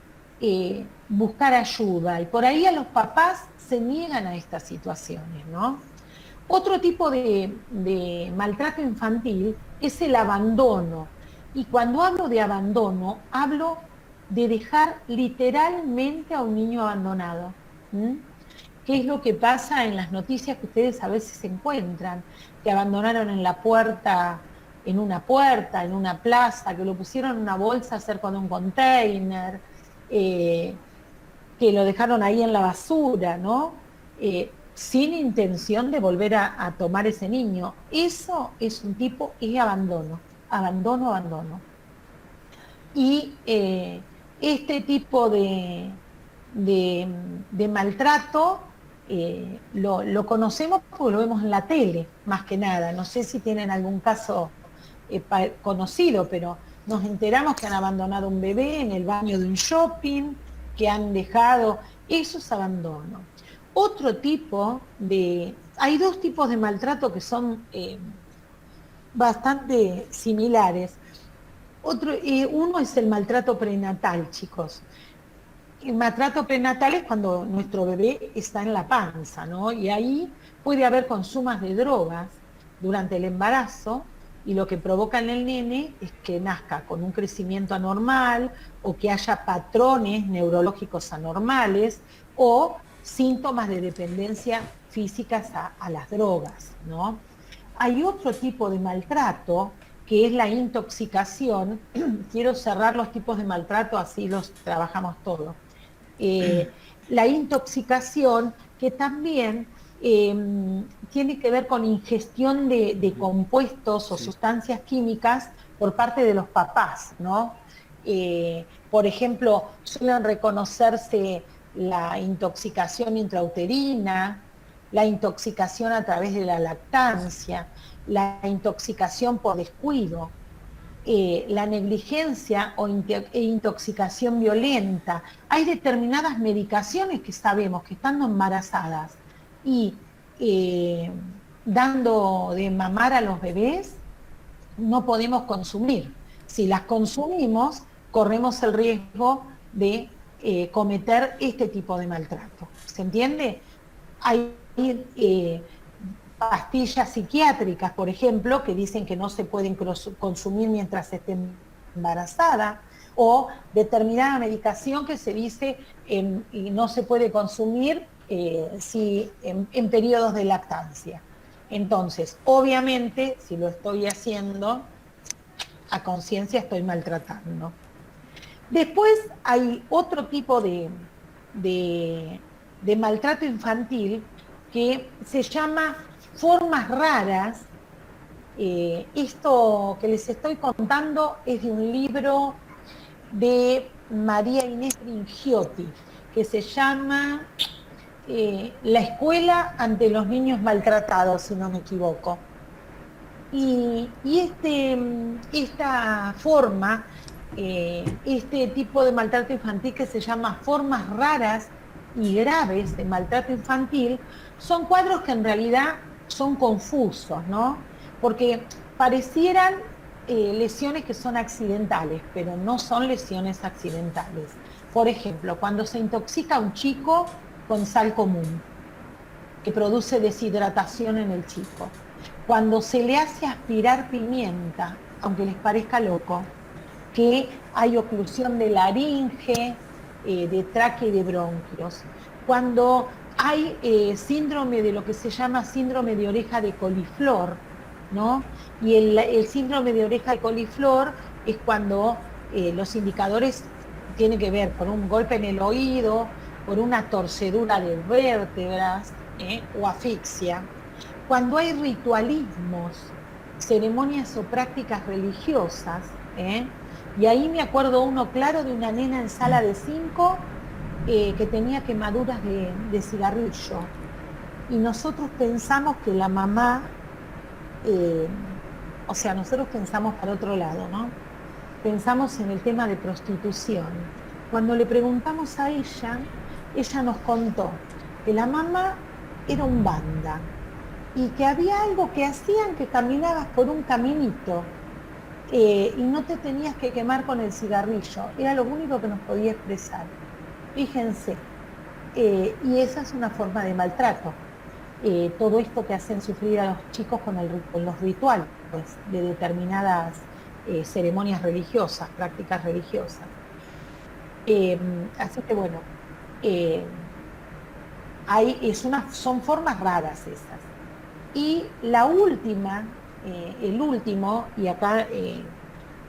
buscar ayuda, y por ahí a los papás se niegan a estas situaciones, ¿no? Otro tipo de maltrato infantil es el abandono. Y cuando hablo de abandono, hablo de dejar literalmente a un niño abandonado. ¿Qué es lo que pasa en las noticias que ustedes a veces encuentran? Que abandonaron en la puerta, en una plaza, que lo pusieron en una bolsa cerca de un container, que lo dejaron ahí en la basura, ¿no? Sin intención de volver a tomar ese niño. Eso es abandono. Y este tipo de maltrato lo conocemos porque lo vemos en la tele, más que nada. No sé si tienen algún caso conocido, pero nos enteramos que han abandonado un bebé en el baño de un shopping, que han dejado, eso es abandono. Otro tipo hay dos tipos de maltrato que son bastante similares. Uno es el maltrato prenatal, chicos. El maltrato prenatal es cuando nuestro bebé está en la panza, ¿no? Y ahí puede haber consumas de drogas durante el embarazo, y lo que provoca en el nene es que nazca con un crecimiento anormal, o que haya patrones neurológicos anormales, o síntomas de dependencia físicas a las drogas, ¿no? Hay otro tipo de maltrato, que es la intoxicación. Quiero cerrar los tipos de maltrato, así los trabajamos todos. La intoxicación, que también tiene que ver con ingestión de compuestos o sustancias químicas por parte de los papás, ¿no? Por ejemplo, suelen reconocerse la intoxicación intrauterina, la intoxicación a través de la lactancia, la intoxicación por descuido, la negligencia e intoxicación violenta. Hay determinadas medicaciones que sabemos que estando embarazadas y dando de mamar a los bebés, no podemos consumir. Si las consumimos, corremos el riesgo de cometer este tipo de maltrato. ¿Se entiende? Hay pastillas psiquiátricas, por ejemplo, que dicen que no se pueden consumir mientras esté embarazada, o determinada medicación que se dice y no se puede consumir en periodos de lactancia. Entonces, obviamente, si lo estoy haciendo a conciencia, estoy maltratando. Después hay otro tipo de maltrato infantil que se llama formas raras. Esto que les estoy contando es de un libro de María Inés Bringiotti, que se llama La escuela ante los niños maltratados, si no me equivoco. Y esta forma, este tipo de maltrato infantil, que se llama formas raras y graves de maltrato infantil, son cuadros que en realidad son confusos, ¿no? Porque parecieran lesiones que son accidentales, pero no son lesiones accidentales. Por ejemplo, cuando se intoxica a un chico con sal común, que produce deshidratación en el chico. Cuando se le hace aspirar pimienta, aunque les parezca loco, que hay oclusión de laringe, de tráquea y de bronquios. Cuando hay síndrome de lo que se llama síndrome de oreja de coliflor, ¿no? Y el síndrome de oreja de coliflor es cuando los indicadores tienen que ver con un golpe en el oído, por una torcedura de vértebras o asfixia. Cuando hay ritualismos, ceremonias o prácticas religiosas, y ahí me acuerdo uno claro de una nena en sala de 5 que tenía quemaduras de cigarrillo, y nosotros pensamos que la mamá, nosotros pensamos para otro lado, ¿no? Pensamos en el tema de prostitución. Cuando le preguntamos a ella nos contó que la mamá era un banda y que había algo que hacían, que caminabas por un caminito y no te tenías que quemar con el cigarrillo. Era lo único que nos podía expresar. Fíjense, y esa es una forma de maltrato. Todo esto que hacen sufrir a los chicos con los rituales de determinadas ceremonias religiosas, prácticas religiosas. Así que bueno, son formas raras esas. Y la última, el último, y acá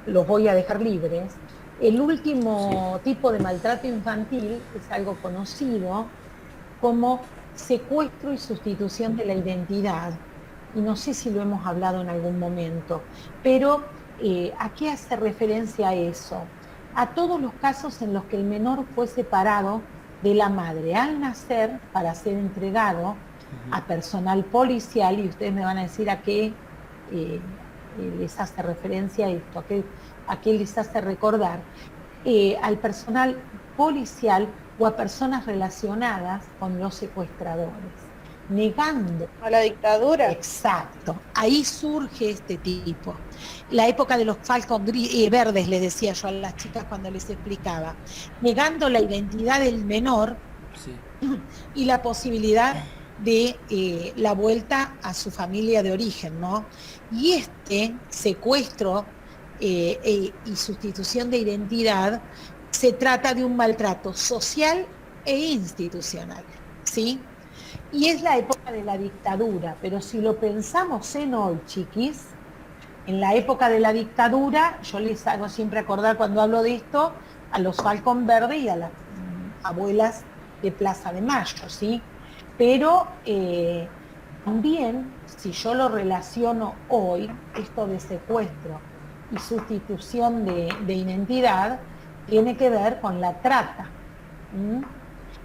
los voy a dejar libres, el último tipo de maltrato infantil es algo conocido como secuestro y sustitución de la identidad. Y no sé si lo hemos hablado en algún momento, pero ¿a qué hace referencia a eso? A todos los casos en los que el menor fue separado de la madre al nacer para ser entregado a personal policial, y ustedes me van a decir a qué les hace referencia esto, a qué les hace recordar, al personal policial o a personas relacionadas con los secuestradores, negando. A la dictadura. Exacto, ahí surge este tipo. La época de los falcos verdes, les decía yo a las chicas cuando les explicaba, negando la identidad del menor, sí, y la posibilidad de la vuelta a su familia de origen, ¿no? Y este secuestro y sustitución de identidad se trata de un maltrato social e institucional, ¿sí? Y es la época de la dictadura, pero si lo pensamos en hoy, chiquis, en la época de la dictadura, yo les hago siempre acordar cuando hablo de esto, a los Falcón Verde y a las abuelas de Plaza de Mayo, ¿sí? Pero también, si yo lo relaciono hoy, esto de secuestro y sustitución de identidad, tiene que ver con la trata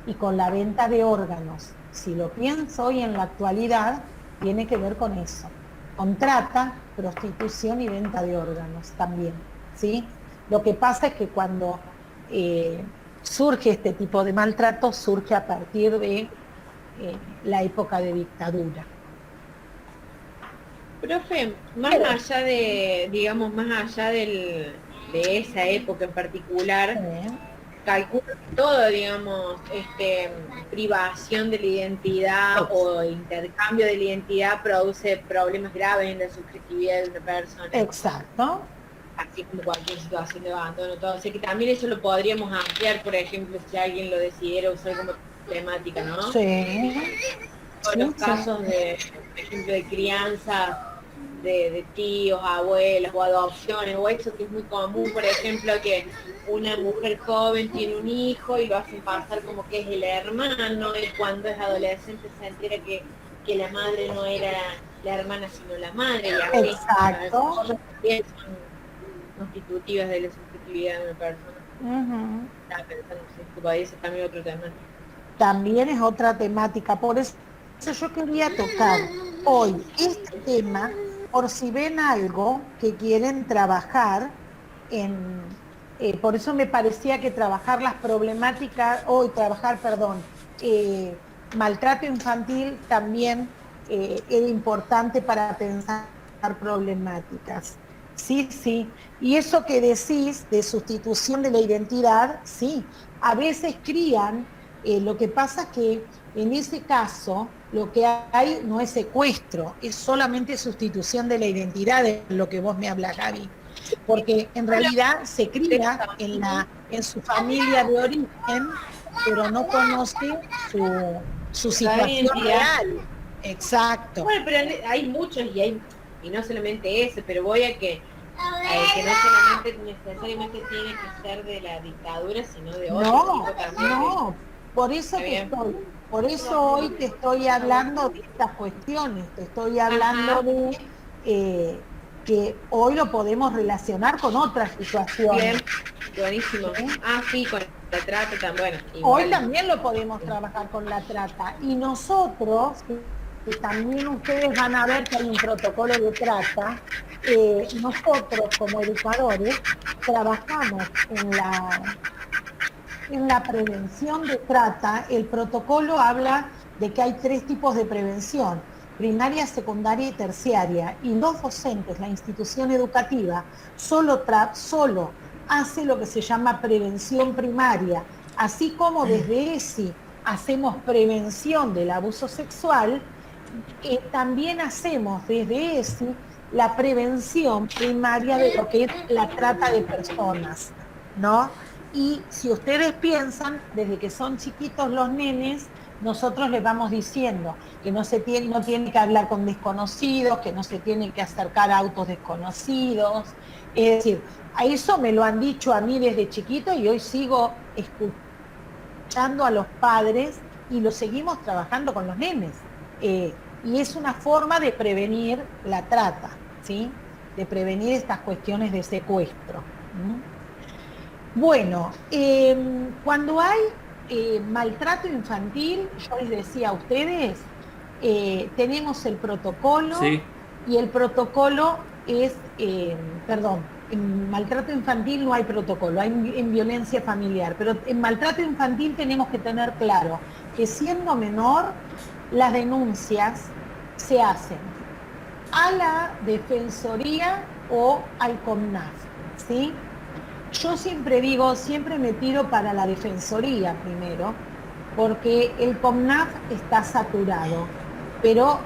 y con la venta de órganos. Si lo pienso hoy en la actualidad, tiene que ver con eso, con trata, prostitución y venta de órganos también, ¿sí? Lo que pasa es que cuando surge este tipo de maltrato, surge a partir de la época de dictadura. Profe, más allá de, digamos, de esa época en particular, calculo que todo, digamos, privación de la identidad o intercambio de la identidad produce problemas graves en la subjetividad de una persona. Exacto. Así como cualquier situación de abandono, todo. O sea que también eso lo podríamos ampliar, por ejemplo, si alguien lo decidiera usar como temática, ¿no? Sí. O los casos de, por ejemplo, de crianza de tíos, abuelas o adopciones, o eso que es muy común, por ejemplo, que una mujer joven tiene un hijo y lo hacen pasar como que es el hermano, y cuando es adolescente se entera que la madre no era la hermana sino la madre, y así. Exacto. También son constitutivas de la subjetividad de una persona. Estaba pensando si podía ser también otro tema. También es otra temática, por eso yo quería tocar hoy este tema, por si ven algo que quieren trabajar por eso me parecía que trabajar las problemáticas, maltrato infantil también era importante para pensar problemáticas. Sí, sí. Y eso que decís de sustitución de la identidad, sí, a veces crían, lo que pasa es que en ese caso lo que hay no es secuestro, es solamente sustitución de la identidad, de lo que vos me hablas, Gaby. Porque en realidad se cría en su familia de origen, pero no conoce su situación real. Exacto. Bueno, pero hay muchos y no solamente eso, pero voy a que no solamente necesariamente tiene que ser de la dictadura, sino de otro tipo también. No, por eso hoy te estoy hablando de estas cuestiones, te estoy hablando de que hoy lo podemos relacionar con otras situaciones. Bien, buenísimo. Sí, con la trata también. Bueno, hoy también lo podemos trabajar con la trata. Y nosotros, que también ustedes van a ver que hay un protocolo de trata, nosotros como educadores trabajamos en la prevención de trata. El protocolo habla de que hay 3 tipos de prevención: primaria, secundaria y terciaria, y los docentes, la institución educativa, solo hace lo que se llama prevención primaria, así como desde ESI hacemos prevención del abuso sexual, también hacemos desde ESI la prevención primaria de lo que es la trata de personas, ¿no? Y si ustedes piensan, desde que son chiquitos los nenes, nosotros les vamos diciendo que no tiene que hablar con desconocidos, que no se tiene que acercar a autos desconocidos. Es decir, a eso me lo han dicho a mí desde chiquito y hoy sigo escuchando a los padres y lo seguimos trabajando con los nenes. Y es una forma de prevenir la trata, ¿sí? De prevenir estas cuestiones de secuestro. Bueno, cuando hay maltrato infantil, yo les decía a ustedes, tenemos el protocolo, sí, y el protocolo es, en maltrato infantil no hay protocolo, hay en violencia familiar, pero en maltrato infantil tenemos que tener claro que siendo menor, las denuncias se hacen a la Defensoría o al COMNAF, ¿sí? Yo siempre digo, siempre me tiro para la Defensoría primero, porque el COMNAF está saturado, pero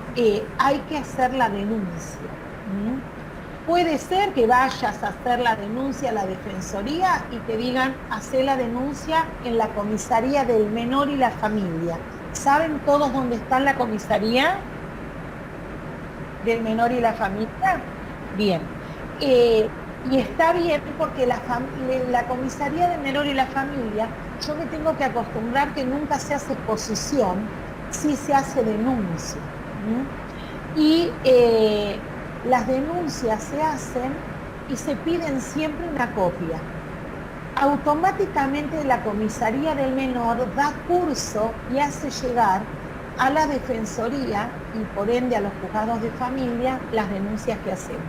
hay que hacer la denuncia. Puede ser que vayas a hacer la denuncia a la Defensoría y te digan, hacé la denuncia en la comisaría del menor y la familia. ¿Saben todos dónde está la comisaría del menor y la familia? Bien. Y está bien porque la comisaría del menor y la familia, yo me tengo que acostumbrar que nunca se hace exposición, sí se hace denuncia. Y las denuncias se hacen y se piden siempre una copia. Automáticamente la comisaría del menor da curso y hace llegar a la Defensoría y por ende a los juzgados de familia las denuncias que hacemos.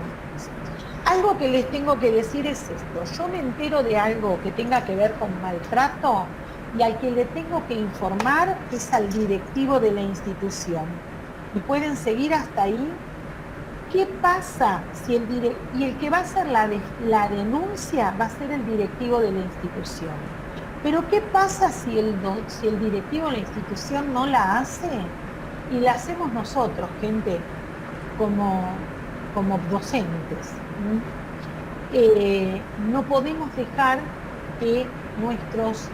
Algo que les tengo que decir es esto, yo me entero de algo que tenga que ver con maltrato y al que le tengo que informar es al directivo de la institución. ¿Me pueden seguir hasta ahí? ¿Qué pasa si y el que va a hacer la denuncia va a ser el directivo de la institución? Pero ¿qué pasa si el directivo de la institución no la hace? Y la hacemos nosotros, gente, como docentes. No podemos dejar que nuestros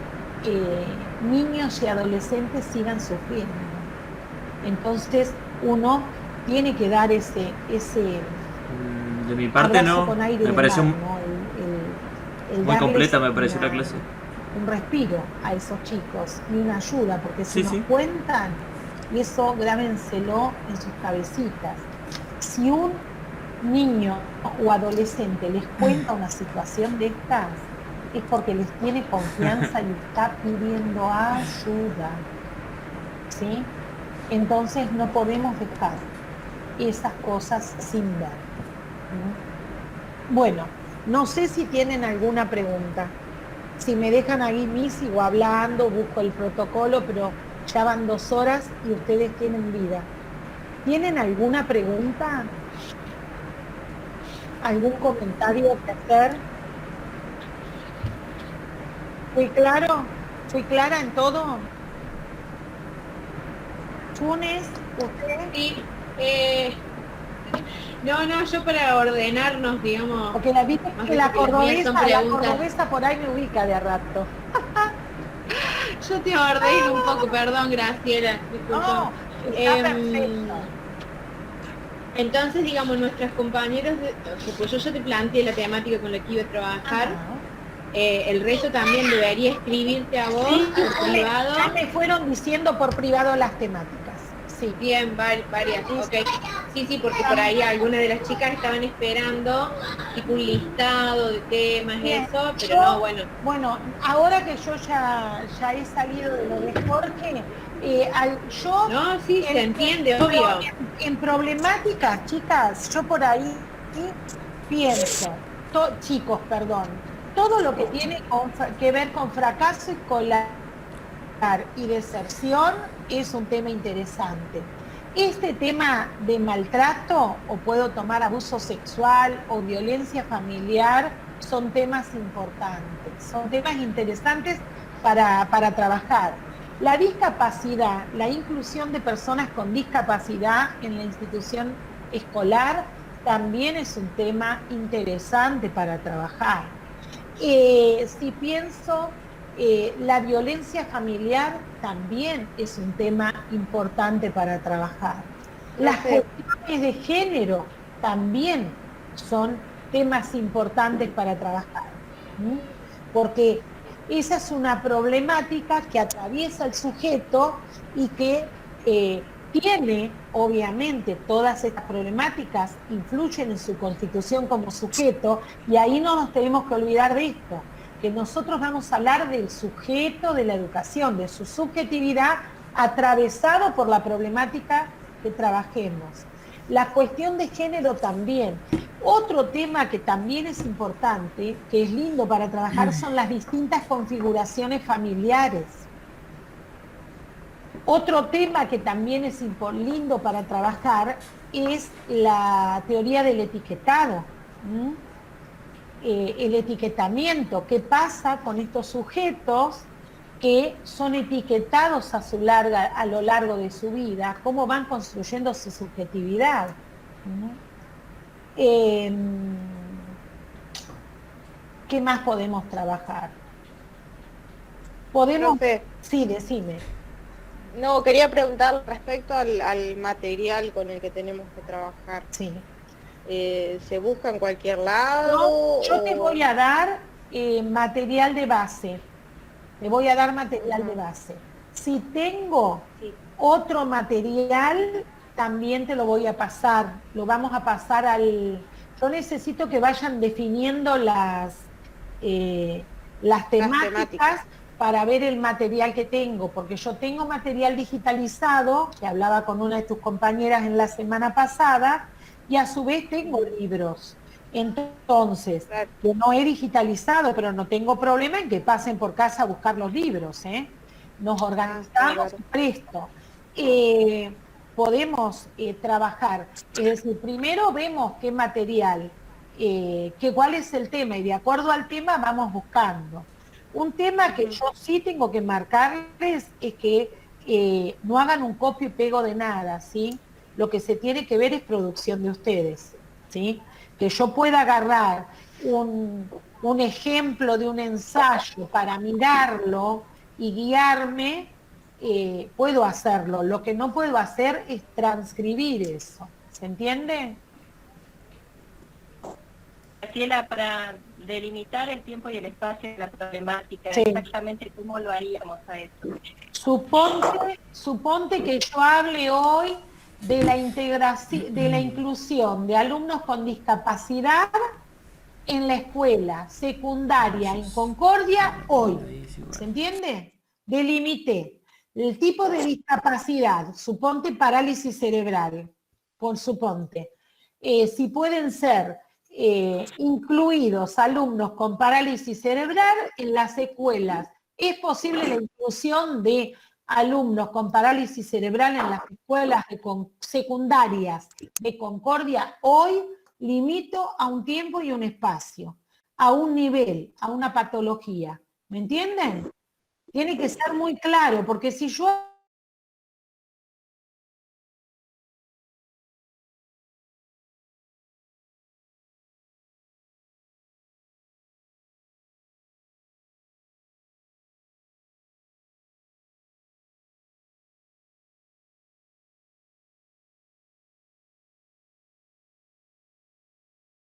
niños y adolescentes sigan sufriendo. Entonces uno tiene que dar ese de mi parte no, me pareció muy completa, me pareció la clase. Un respiro a esos chicos y una ayuda, porque si nos cuentan, y eso grábenselo en sus cabecitas, si un niño o adolescente les cuenta una situación de estas, es porque les tiene confianza y está pidiendo ayuda, ¿sí? Entonces no podemos dejar esas cosas sin ver. Bueno, no sé si tienen alguna pregunta. Si me dejan ahí mí, sigo hablando, busco el protocolo, pero ya van 2 horas y ustedes tienen vida. ¿Tienen alguna pregunta? ¿Algún comentario que hacer? ¿Fui claro? ¿Fui clara en todo? ¿Funes? ¿Usted? Sí. No, yo para ordenarnos, digamos. Porque la viste que la cordobesa por ahí me ubica de a rato. Yo te ordeno un poco, perdón, Graciela. No, está perfecto. Entonces, digamos, nuestros compañeros, pues yo te planteé la temática con la que iba a trabajar. El resto también debería escribirte a vos, al privado. Ya me fueron diciendo por privado las temáticas. Sí. Bien, varias, ok. Sí, porque por ahí algunas de las chicas estaban esperando tipo un listado de temas, bien, eso, pero no, bueno. Bueno, ahora que yo ya he salido de lo de Jorge, no, sí, se entiende, obvio. En problemáticas, chicas, yo por ahí pienso, chicos, perdón, todo lo que tiene que ver con fracaso escolar y deserción es un tema interesante. Este tema de maltrato, o puedo tomar abuso sexual o violencia familiar, son temas importantes, son temas interesantes para trabajar. La discapacidad, la inclusión de personas con discapacidad en la institución escolar también es un tema interesante para trabajar. Si pienso, la violencia familiar también es un tema importante para trabajar. Las cuestiones de género también son temas importantes para trabajar, porque esa es una problemática que atraviesa el sujeto y que tiene, obviamente, todas estas problemáticas influyen en su constitución como sujeto, y ahí no nos tenemos que olvidar de esto, que nosotros vamos a hablar del sujeto de la educación, de su subjetividad atravesado por la problemática que trabajemos. La cuestión de género también. Otro tema que también es importante, que es lindo para trabajar, son las distintas configuraciones familiares. Otro tema que también es lindo para trabajar es la teoría del etiquetado. El etiquetamiento, qué pasa con estos sujetos que son etiquetados a lo largo de su vida, cómo van construyendo su subjetividad. ¿Qué más podemos trabajar? ¿Podemos? Profe, Sí, decime. no, quería preguntar respecto al material con el que tenemos que trabajar. Sí. ¿Se busca en cualquier lado? No, yo te voy a dar material de base. Te voy a dar material de base. Si tengo otro material, también te lo voy a pasar. Lo vamos a pasar al... Yo necesito que vayan definiendo las temáticas para ver el material que tengo, porque yo tengo material digitalizado, que hablaba con una de tus compañeras en la semana pasada, y a su vez tengo libros. Entonces, yo no he digitalizado, pero no tengo problema en que pasen por casa a buscar los libros, ¿eh? Nos organizamos y presto. Podemos trabajar. Es decir, primero vemos qué material, cuál es el tema, y de acuerdo al tema vamos buscando. Un tema que yo sí tengo que marcarles es que no hagan un copio y pego de nada, ¿sí? Lo que se tiene que ver es producción de ustedes, ¿sí? Que yo pueda agarrar un ejemplo de un ensayo para mirarlo y guiarme, puedo hacerlo. Lo que no puedo hacer es transcribir eso. ¿Se entiende? Graciela, para delimitar el tiempo y el espacio de la problemática, sí. Exactamente cómo lo haríamos a eso. Suponte que yo hable hoy de la integración, de la inclusión de alumnos con discapacidad en la escuela secundaria en Concordia hoy. ¿Se entiende? Delimité el tipo de discapacidad, suponte parálisis cerebral, por suponte. Si pueden ser incluidos alumnos con parálisis cerebral en las escuelas. ¿Es posible la inclusión de alumnos con parálisis cerebral en las escuelas secundarias de Concordia? Hoy limito a un tiempo y un espacio, a un nivel, a una patología. ¿Me entienden? Tiene que ser muy claro, porque si yo